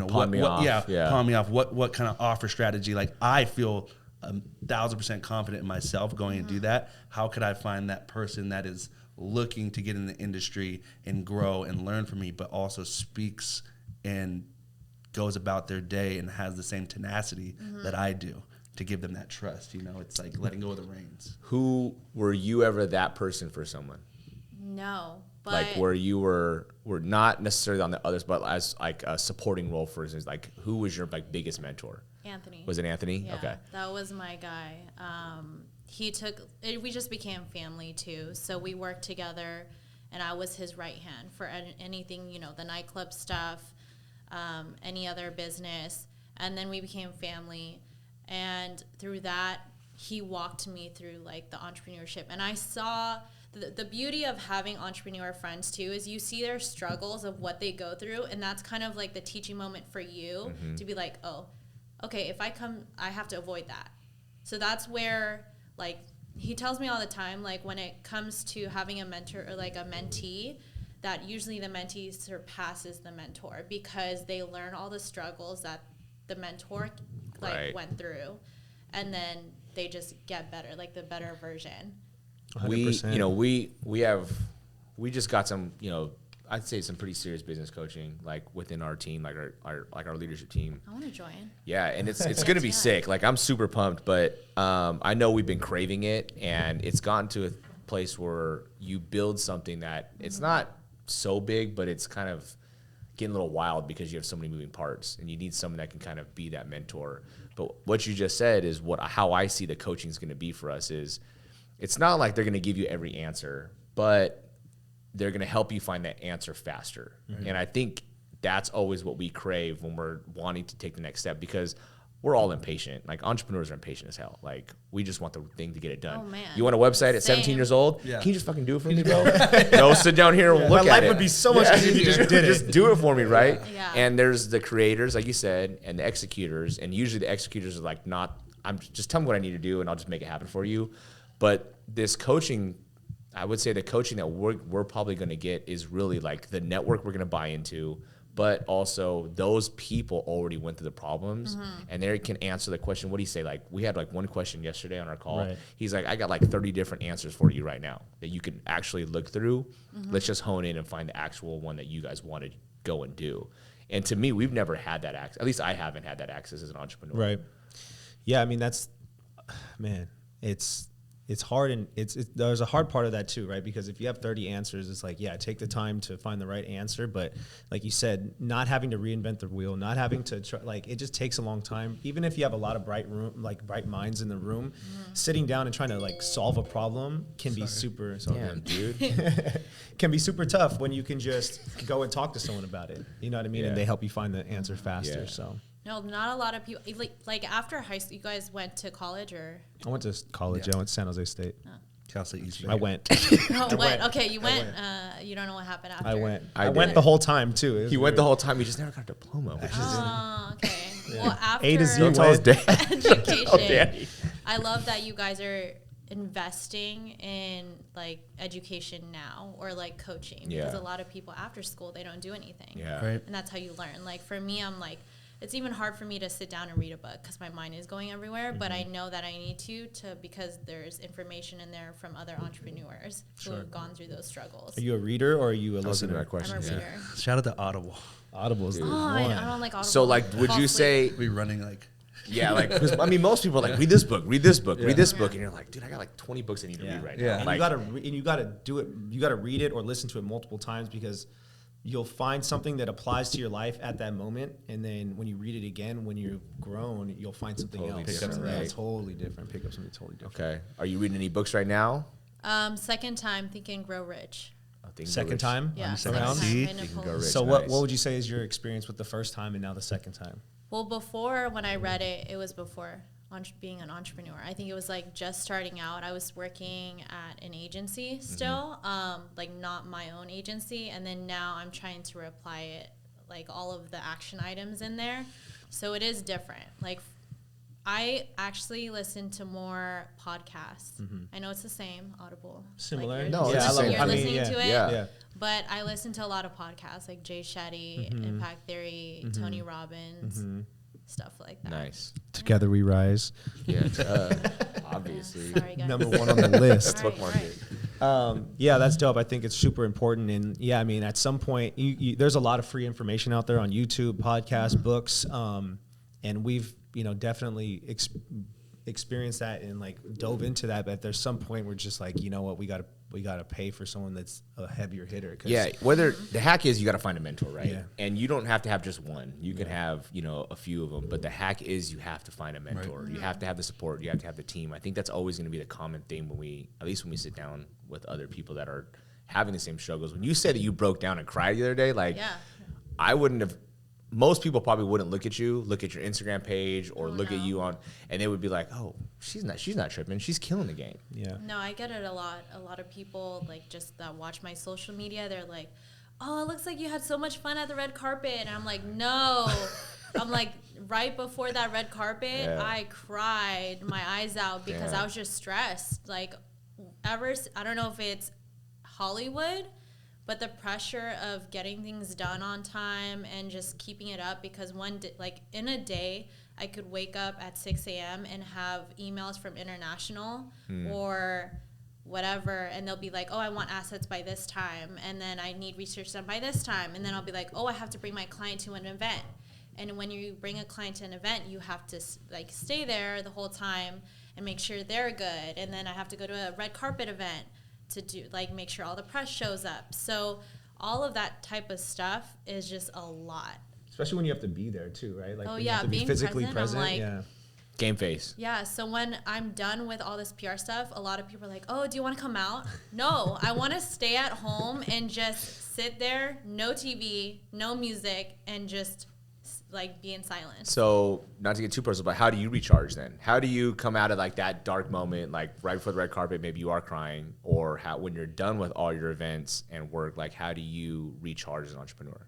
pawn me off. Pawn me off. What kind of offer strategy? Like I feel 1,000% confident in myself going and do that. How could I find that person that is looking to get in the industry and grow and learn from me, but also speaks and goes about their day and has the same tenacity that I do? To give them that trust, it's like letting go of the reins. Who were you ever that person for someone? No, but like where you were not necessarily on the others, but as like a supporting role, for instance, like who was your like biggest mentor? Anthony. Was it Anthony? Yeah, okay. That was my guy. We just became family too. So we worked together and I was his right hand for anything, the nightclub stuff, any other business. And then we became family. And through that, he walked me through like the entrepreneurship. And I saw the beauty of having entrepreneur friends too is you see their struggles of what they go through. And that's kind of like the teaching moment for you to be like, oh, okay, if I come, I have to avoid that. So that's where like he tells me all the time, like when it comes to having a mentor or like a mentee, that usually the mentee surpasses the mentor because they learn all the struggles that the mentor went through, and then they just get better, like the better version. 100%. We just got some I'd say some pretty serious business coaching, like within our team, like our leadership team. I want to join. Yeah, and it's gonna be sick. Like I'm super pumped, but I know we've been craving it, and it's gotten to a place where you build something that it's not so big, but it's kind of getting a little wild because you have so many moving parts, and you need someone that can kind of be that mentor. But what you just said is how I see the coaching is going to be for us is it's not like they're going to give you every answer, but they're going to help you find that answer faster. And I think that's always what we crave when we're wanting to take the next step, because we're all impatient. Like entrepreneurs are impatient as hell. Like we just want the thing to get it done. Oh, man. You want a website at 17 Same. years old? Yeah. Can you just fucking do it for me, bro? No, sit down here and look My at life it. would be so much easier if you just did it. Just do it for me, right? Yeah. And there's the creators, like you said, and the executors. And usually the executors are like, just tell me what I need to do and I'll just make it happen for you. But this coaching, I would say the coaching that we're probably going to get is really like the network we're going to buy into, but also those people already went through the problems and they can answer the question. What do you say? Like we had like one question yesterday on our call. Right. He's like, I got like 30 different answers for you right now that you can actually look through. Let's just hone in and find the actual one that you guys want to go and do. And to me, we've never had that access. At least I haven't had that access as an entrepreneur. Right. Yeah, I mean man, it's hard, and there's a hard part of that too, right? Because if you have 30 answers, it's like, yeah, take the time to find the right answer. But like you said, not having to reinvent the wheel, not having to try, like it just takes a long time. Even if you have a lot of bright minds in the room, sitting down and trying to like solve a problem can be super. Damn, dude. Can be super tough when you can just go and talk to someone about it. You know what I mean? Yeah. And they help you find the answer faster. Yeah. So No, not a lot of people. Like after high school, you guys went to college or? I went to college. Yeah. I went to San Jose State. Cal State East. I went. No, went. Okay, you went. You don't know what happened after. I went. I I went did. the whole time too. It was He went weird. the whole time. He just never got a diploma, which is Oh, okay. Well, after A to Z don't tell his dad. education, Oh, daddy. I love that you guys are investing in like education now or like coaching, because Yeah. a lot of people after school they don't do anything. Yeah. Right. And that's how you learn. Like for me, I'm like, it's even hard for me to sit down and read a book because my mind is going everywhere. But I know that I need to because there's information in there from other entrepreneurs who have gone through those struggles. Are you a reader or are you a Listen to listener? that question. I'm a Yeah. reader. Shout out to Audible. Audible is the Oh, one. I don't like Audible. So, like, would Fall you asleep. say, We running like yeah, like, 'cause, I mean, most people are like, read this book, read this book, read this book. And you're like, dude, I got like 20 books I need to read right Yeah. now. And Like, you gotta do it. You gotta read it or listen to it multiple times because you'll find something that applies to your life at that moment, and then when you read it again, when you've grown, you'll find something Totally else. different, Yeah, right? totally different. Pick up something totally different. okay. Are you reading any books right now? Second time, Think and Grow Rich. I think Second Rich- time. Yeah, second second time. time. See? by Think and Nicole. Grow Rich. So Nice. what would you say is your experience with the first time and now the second time? Well, before when I read it, it was before being an entrepreneur. I think it was like just starting out. I was working at an agency still, like not my own agency. And then now I'm trying to apply it, like all of the action items in there. So it is different. Like I actually listen to more podcasts. I know it's the same, Audible. Similar. Like No, you're, it's the same. you're I mean, listening yeah. to it. Yeah. Yeah. But I listen to a lot of podcasts like Jay Shetty, Impact Theory, Tony Robbins, stuff like that. Nice. Together we rise. Yeah, obviously. Sorry, guys. Number one on the list. All right, Bookmark all right. it. Yeah, that's dope. I think it's super important. And yeah, I mean, at some point, there's a lot of free information out there on YouTube, podcasts, books. And we've, definitely experienced that and like dove into that. But there's some point where just like, you know what, we got to pay for someone that's a heavier hitter. 'Cause Yeah, whether the hack is you got to find a mentor, right? Yeah. And you don't have to have just one. You can have, a few of them. But the hack is you have to find a mentor. Right. You have to have the support. You have to have the team. I think that's always going to be the common thing when we sit down with other people that are having the same struggles. When you said that you broke down and cried the other day, like Yeah. I wouldn't have. Most people probably wouldn't look at your Instagram page or look at no. you and they would be like, oh, she's not tripping. She's killing the game. Yeah. No, I get it a lot. A lot of people like just that watch my social media, they're like, "Oh, it looks like you had so much fun at the red carpet." And I'm like, "No." I'm like, right before that red carpet, Yeah. I cried my eyes out because Damn. I was just stressed. Like I don't know if it's Hollywood, but the pressure of getting things done on time and just keeping it up, because like in a day, I could wake up at 6 a.m. and have emails from international or whatever, and they'll be like, oh, I want assets by this time, and then I need research done by this time, and then I'll be like, oh, I have to bring my client to an event. And when you bring a client to an event, you have to like stay there the whole time and make sure they're good. And then I have to go to a red carpet event to do like make sure all the press shows up. So all of that type of stuff is just a lot. Especially when you have to be there too, right? Like Oh when you yeah, have to be being physically present. I'm like, yeah. Game face. yeah, so when I'm done with all this PR stuff, a lot of people are like, oh, do you want to come out? No, I want to stay at home and just sit there, no TV, no music, and just like be in silence. So not to get too personal, but how do you recharge then? How do you come out of like that dark moment, like right before the red carpet, maybe you are crying, or how when you're done with all your events and work, like how do you recharge as an entrepreneur?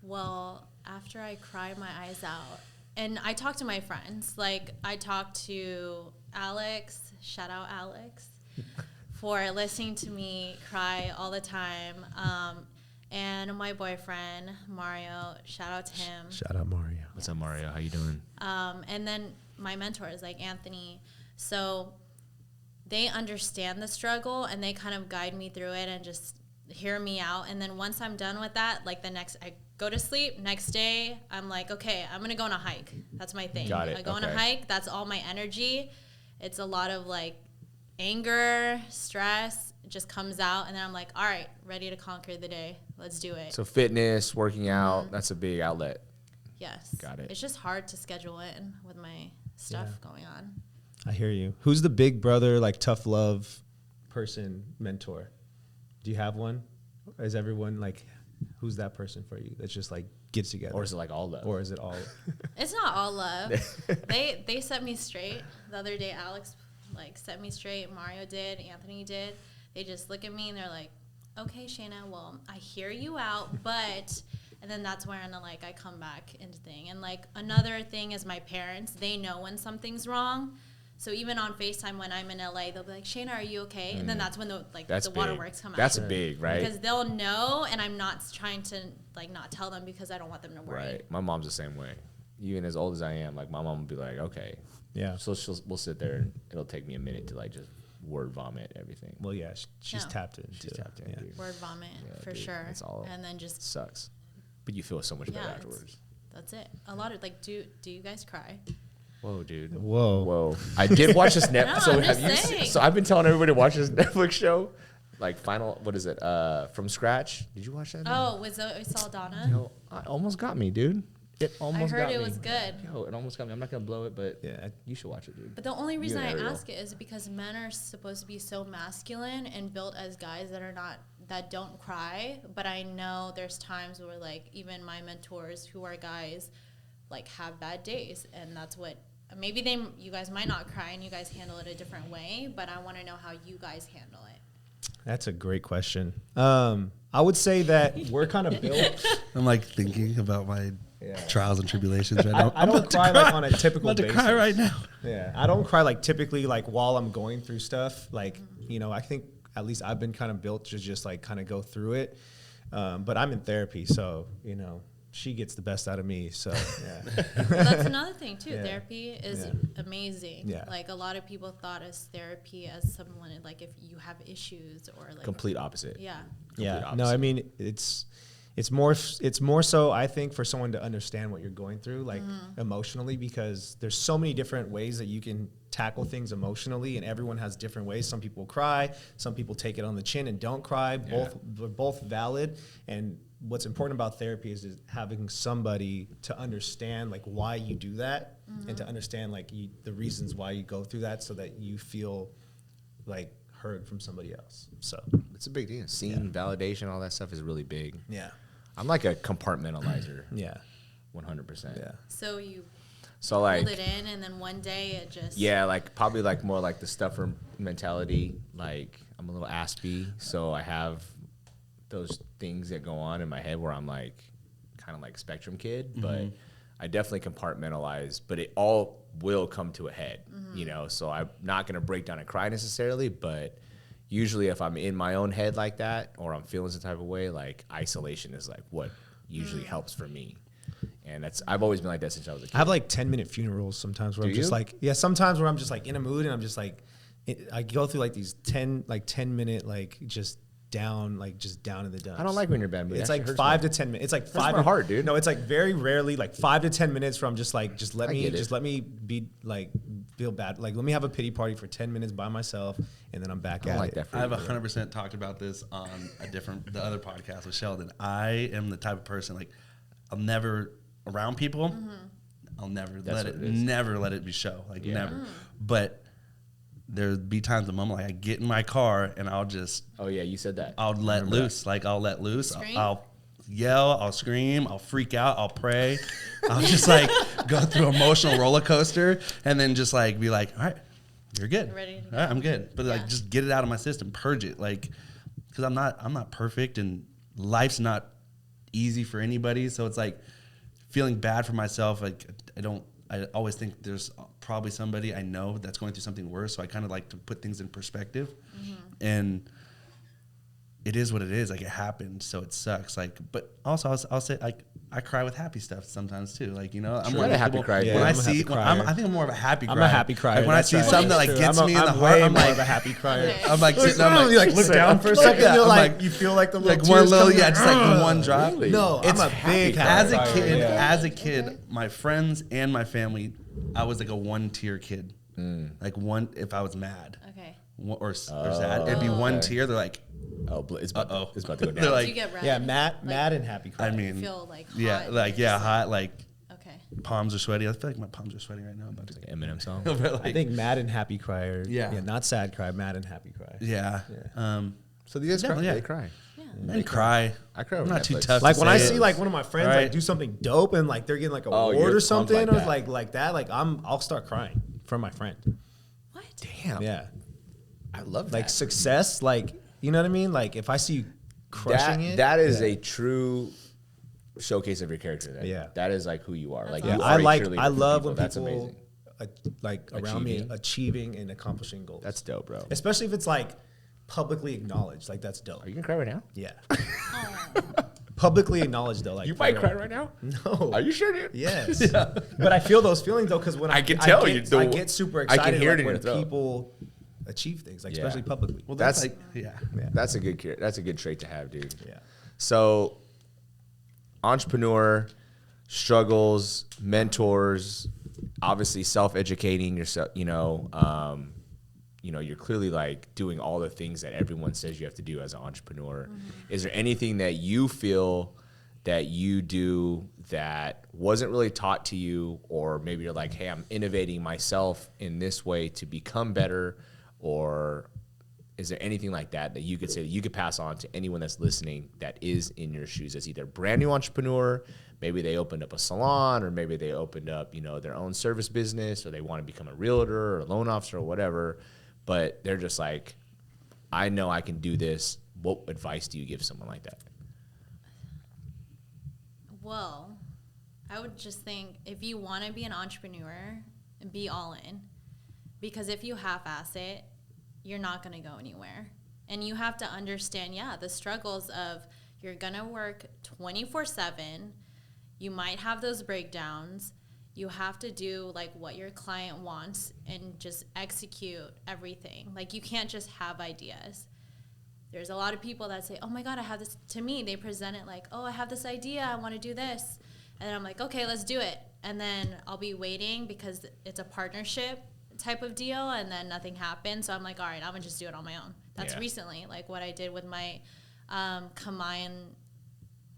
Well, after I cry my eyes out, and I talk to my friends, like I talk to Alex, shout out Alex, for listening to me cry all the time. And my boyfriend, Mario, shout out to him. Shout out Mario. What's up, Mario? How you doing? And then my mentors, like Anthony. So they understand the struggle and they kind of guide me through it and just hear me out. And then once I'm done with that, like I go to sleep. Next day, I'm like, okay, I'm going to go on a hike. That's my thing. Got it. I go on a Okay. hike. That's all my energy. It's a lot of like anger, stress. It just comes out. And then I'm like, all right, ready to conquer the day. Let's do it. So fitness, working out, that's a big outlet. Yes. Got it. It's just hard to schedule in with my stuff going on. I hear you. Who's the big brother, like tough love person, mentor? Do you have one? Or is everyone like, who's that person for you that's just like gets together? Or is it like all love? Or is it all? It's not all love. They set me straight. The other day, Alex like set me straight. Mario did. Anthony did. They just look at me and they're like, okay, Shaina, well, I hear you out, but, and then that's where I come back into thing. And like another thing is my parents, they know when something's wrong. So even on FaceTime when I'm in LA, they'll be like, Shaina, are you okay? And then that's when the big. waterworks come out. That's big, right? Because they'll know, and I'm not trying to like not tell them because I don't want them to worry. Right. My mom's the same way. Even as old as I am, like my mom will be like, okay. Yeah. So we'll sit there and it'll take me a minute to like just word vomit everything. Well, yeah, she's No. tapped into. She's tapped in, Yeah. dude. Word vomit, Yeah, for dude, sure. it's all- And then just, Sucks. But you feel so much better Yeah, afterwards. that's it. A lot of like, do you guys cry? Whoa, dude. Whoa. I did watch this No, Netflix. So I'm have just you saying. seen, so I've been telling everybody to watch this Netflix show. Like what is it? From Scratch. Did you watch that? Oh, with Zoe Saldana? Yo, I almost got me, dude. It I almost heard got it me. was good. Yo, it almost got me. I'm not gonna blow it, but Yeah. you should watch it, dude. But the only reason and I Ariel. ask it is because men are supposed to be so masculine and built as guys that don't cry. But I know there's times where like even my mentors who are guys like have bad days, and that's what maybe you guys might not cry and you guys handle it a different way. But I want to know how you guys handle it. That's a great question. I would say that we're kind of built. I'm like thinking about my Yeah. trials and tribulations right now. I don't cry like on a typical I'm about to basis. cry right now. Yeah, I don't cry like typically like while I'm going through stuff. Like, I think at least I've been kind of built to just like kind of go through it. But I'm in therapy, so she gets the best out of me. So yeah, That's another thing too. Yeah. Therapy is Yeah. amazing. Yeah. Like a lot of people thought as therapy as someone like if you have issues or like Complete opposite. yeah. yeah. Complete No, I opposite. mean it's more so I think for someone to understand what you're going through, like emotionally, because there's so many different ways that you can tackle things emotionally, and everyone has different ways. Some people cry, some people take it on the chin and don't cry. They're both valid. And what's important about therapy is having somebody to understand like why you do that, and to understand like the reasons why you go through that, so that you feel like heard from somebody else. So It's a big deal. Seeing validation, all that stuff is really big. yeah, I'm like a compartmentalizer, yeah, 100%. yeah. So you So like, hold it in and then one day it just yeah, like probably like more like the stuffer mentality. Like I'm a little aspy, so I have those things that go on in my head where I'm like kind of like spectrum kid, but I definitely compartmentalize, but it all will come to a head, so I'm not going to break down and cry necessarily, but usually if I'm in my own head like that, or I'm feeling some type of way, like isolation is like what usually helps for me. And I've always been like that since I was a kid. I have like 10-minute funerals sometimes where Do I'm just you? like, sometimes where I'm just like in a mood and I'm just like I go through like these 10 minute just down in the dumps. I don't like when you're bad mood. It's Actually like hurts 5 my- to 10 minutes. It's like hurts five. my heart, dude. No, it's like very rarely like 5 to 10 minutes from just let I get it. me be like feel bad. Like let me have a pity party for 10 minutes by myself, and then I'm back I at don't like it. that for I've you. 100% talked about this on the other podcast with Sheldon. I am the type of person like I'll never around people. I'll never That's let what it is. never let it be show like Yeah. never. But there'd be times a moment like I get in my car and I'll Oh yeah, you said that. let Remember loose. Like I'll let loose. Scream? I'll yell. I'll scream. I'll freak out. I'll pray. I'll just like go through an emotional roller coaster and then just like be like, all right, you're good. You're ready to All right, I'm good. But Yeah. like just get it out of my system, purge it. Like because I'm not perfect and life's not easy for anybody. So it's like feeling bad for myself. Like I always think there's probably somebody I know that's going through something worse. So I kind of like to put things in perspective. And it is what it is. Like it happened, so it sucks. Like, but also I'll say like I cry with happy stuff sometimes too. Like I'm Sure. one of A those happy people, crier, when yeah. I I'm a see, happy when crier. I think I'm more of a happy crier. I'm a happy crier. Like when I That's see right. something that That's like true. gets me in the heart, way I'm more like of a happy crier. Okay. I'm like sitting. I'm like You like look down for a second. yeah, You're I'm like like- you feel like the little like one tears little coming just like the one drop. Really? No, It's I'm a big As happy a crier, kid, yeah. as a kid, my friends and my family, I was like a one tier kid. Like one if I was mad Okay. or sad, it'd be one okay. tier. They're like, Oh, it's about Uh-oh. it's about to go They're down. like- Do you get red? Yeah, mad Like, and happy cry. I mean, feel like hot. yeah, like You're just hot, like Okay. palms are sweaty. I feel like my palms are sweating right now. I'm about to Eminem song. but I like, think mad and happy cry are Yeah. not sad cry, mad and happy cry. yeah. So you guys Yeah, cry? yeah. They cry. And cry. I cry I'm over not too Netflix. tough. Like to when I say see it. like one of my friends Right. like do something dope and like they're getting like a Oh, award you're or pumped something like or that. like that, like I'll start crying from my friend. What? Damn. Yeah. I love Like that. success, like you know what I mean? Like if I see you crushing it. That is yeah. a true showcase of your character. Then. Yeah. That is like who you are. Like That's you Yeah, are a cheerleader I for love people. when That's people amazing. like around me achieving and accomplishing goals. That's dope, bro. Especially if it's like publicly acknowledged. Like that's dope. Are you gonna cry right now? Yeah. Oh. Publicly acknowledged though. Like You for might real. cry right now. No. Are you sure, dude? Yes. But I feel those feelings though because when I can tell get, you, the- I get super I can excited hear it like, in your when throat. people achieve things, like Yeah. especially publicly. Well, That's- that's like, yeah. Yeah. That's a good. That's a good trait to have, dude. Yeah. So, entrepreneur, struggles, mentors, obviously self-educating yourself. You're clearly like doing all the things that everyone says you have to do as an entrepreneur. Is there anything that you feel that you do that wasn't really taught to you, or maybe you're like, hey, I'm innovating myself in this way to become better, or is there anything like that that you could say that you could pass on to anyone that's listening that is in your shoes as either a brand new entrepreneur, maybe they opened up a salon, or maybe they opened up, their own service business, or they want to become a realtor or a loan officer or whatever, but they're just like, I know I can do this. What advice do you give someone like that? Well, I would just think if you want to be an entrepreneur, be all in. Because if you half-ass it, you're not going to go anywhere. And you have to understand, the struggles of you're going to work 24/7. You might have those breakdowns. You have to do like what your client wants and just execute everything. Like you can't just have ideas. There's a lot of people that say, oh my God, I have this. To me, they present it like, oh, I have this idea. I want to do this. And then I'm like, okay, let's do it. And then I'll be waiting because it's a partnership type of deal. And then nothing happens. So I'm like, all right, I'm going to just do it on my own. That's recently like what I did with my Kamayan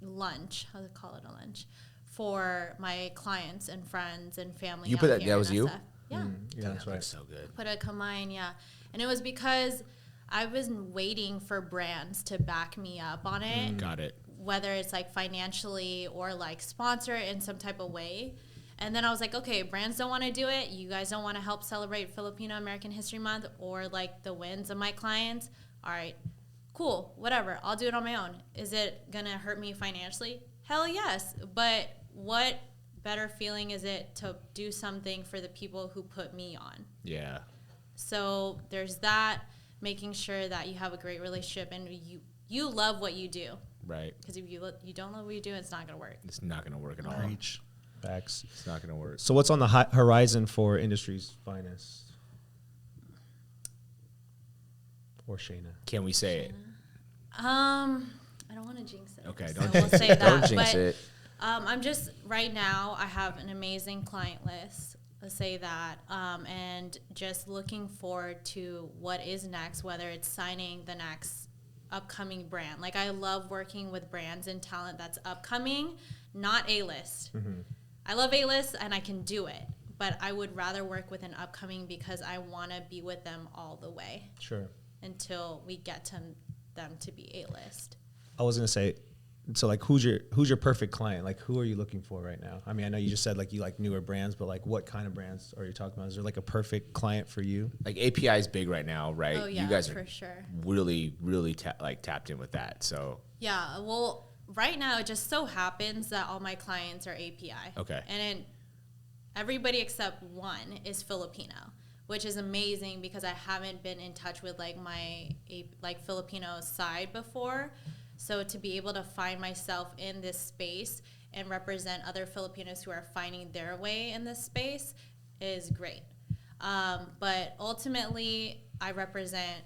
lunch. How do they call it, a lunch? For my clients and friends and family. You out put that- here that and was you? stuff. Yeah. Yeah, that's right. So good. Put a Kamayan, And it was because I was waiting for brands to back me up on it, Got it. whether it's like financially or like sponsor it in some type of way. And then I was like, okay, brands don't want to do it. You guys don't want to help celebrate Filipino American History Month or like the wins of my clients. All right, cool, whatever. I'll do it on my own. Is it going to hurt me financially? Hell yes. But what better feeling is it to do something for the people who put me on? Yeah. So there's that, making sure that you have a great relationship and you love what you do. Right. Because if you don't love what you do, it's not going to work. It's not going to work at all. Preach. Facts. It's not going to work. So what's on the horizon for industry's finest? or Shaina? Can we say it? I don't want to jinx it. Okay, so don't we'll say that. don't jinx but, it. I'm just right now. I have an amazing client list. Let's say that, and just looking forward to what is next. Whether it's signing the next upcoming brand. Like I love working with brands and talent that's upcoming, not A-list. Mm-hmm. I love A-list and I can do it, but I would rather work with an upcoming because I want to be with them all the way. Sure. Until we get to them to be A-list. I was gonna say, so like, who's your perfect client? Like, who are you looking for right now? I mean, I know you just said like you like newer brands, but like, what kind of brands are you talking about? Is there like a perfect client for you? Like API is big right now, right? Oh yeah, you guys for are sure. really tapped in with that. So Yeah, well, right now it just so happens that all my clients are API. Okay. And everybody except one is Filipino, which is amazing because I haven't been in touch with like my Filipino side before. So to be able to find myself in this space and represent other Filipinos who are finding their way in this space is great. But ultimately, I represent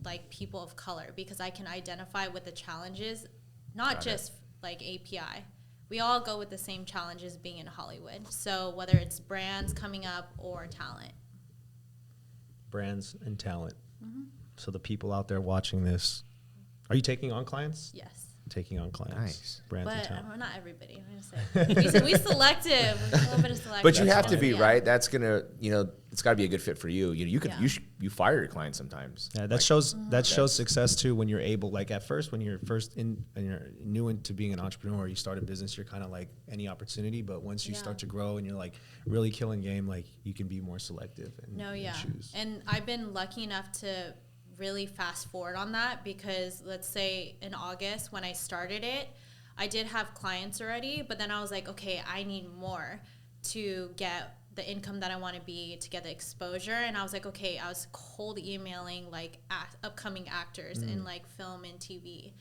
like people of color because I can identify with the challenges, not just like API. We all go with the same challenges being in Hollywood. So whether it's brands coming up or talent. Brands and talent. Mm-hmm. So the people out there watching this, are you taking on clients? Yes. Taking on clients. Nice. Brands and But talent. not everybody. I'm going to say. we selective. A little bit of selective. But you That's have to fine. be, Yeah. right? That's gonna, it's got to be a good fit for you. You could Yeah. you fire your clients sometimes. Yeah, that shows success too when you're able, like at first when you're and you're new into being an entrepreneur, you start a business, you're kind of like any opportunity, but once you Yeah. start to grow and you're like really killing game, like you can be more selective and, No, and yeah. choose. And I've been lucky enough to really fast forward on that because let's say in August when I started it, I did have clients already, but then I was like, okay, I need more to get the income that I want to be, to get the exposure. And I was like, okay, I was cold emailing like upcoming actors in like film and TV,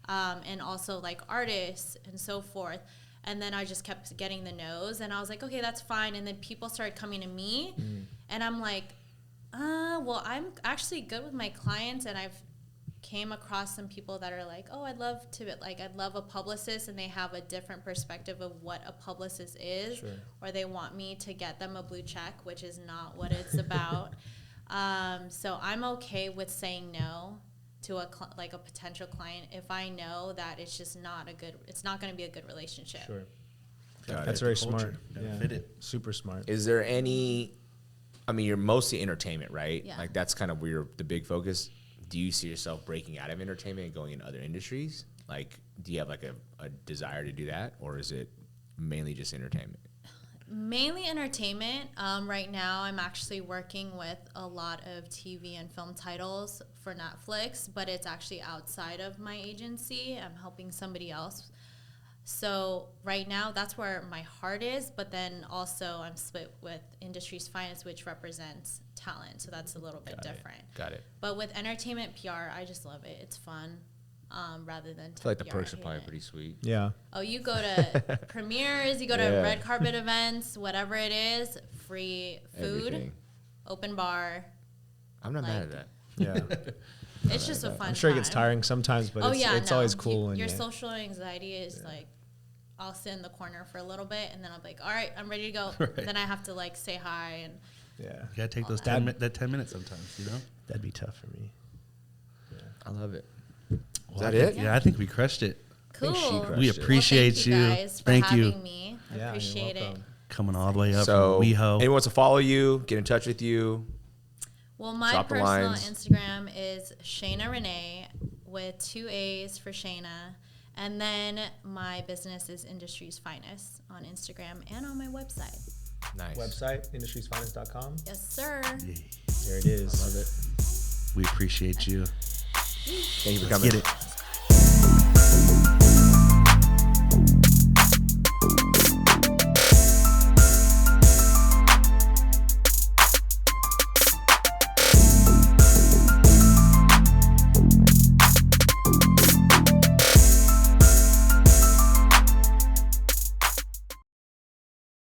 and also like artists and so forth. And then I just kept getting the no's and I was like, okay, that's fine. And then people started coming to me and I'm like, well, I'm actually good with my clients, and I've came across some people that are like, oh, I'd love a publicist, and they have a different perspective of what a publicist is, Sure. or they want me to get them a blue check, which is not what it's about. So I'm okay with saying no to a potential client if I know that it's just it's not going to be a good relationship. Sure. Got That's it. very Culture. smart. Gotta Yeah. fit it. Super smart. Is there any? I mean, you're mostly entertainment, right? Yeah. Like that's kind of where the big focus. Do you see yourself breaking out of entertainment and going in other industries? Like, do you have like a desire to do that, or is it mainly just entertainment? Mainly entertainment. Right now, I'm actually working with a lot of TV and film titles for Netflix, but it's actually outside of my agency. I'm helping somebody else. So right now, that's where my heart is, but then also I'm split with Industry's Finest, which represents talent, so that's a little bit different. Got it. But with entertainment PR, I just love it. It's fun, rather than I feel like the PR, perks are hate probably it. pretty sweet. Yeah. Oh, you go to premieres, you go to Yeah. red carpet events, whatever it is, free food, Everything. open bar. I'm not Like- mad at that. Yeah. It's just a fun I'm sure it gets time. tiring sometimes, but it's no. always cool. And Your yeah. social anxiety is like, I'll sit in the corner for a little bit, and then I'll be like, all right, I'm ready to go. Right. Then I have to like say hi, and Yeah. You gotta take those That- 10 minutes sometimes, you know? That'd be tough for me. I love it. Well, Is that I think- it? Yeah, I think we crushed it. cool. think she crushed We it. appreciate Thank you. you guys for Thank you. having me. I Yeah, appreciate you're it. welcome. Coming all the way up So, from WeHo. anyone wants to follow you, get in touch with you. Well, my Drop the personal lines. Instagram is Shaina Renee with 2 A's for Shaina. And then my business is Industry's Finest on Instagram and on my website. Nice. Website, industriesfinest.com. Yes, sir. Yeah. There it is. Love it. We appreciate you. Thank you for Let's coming. get it.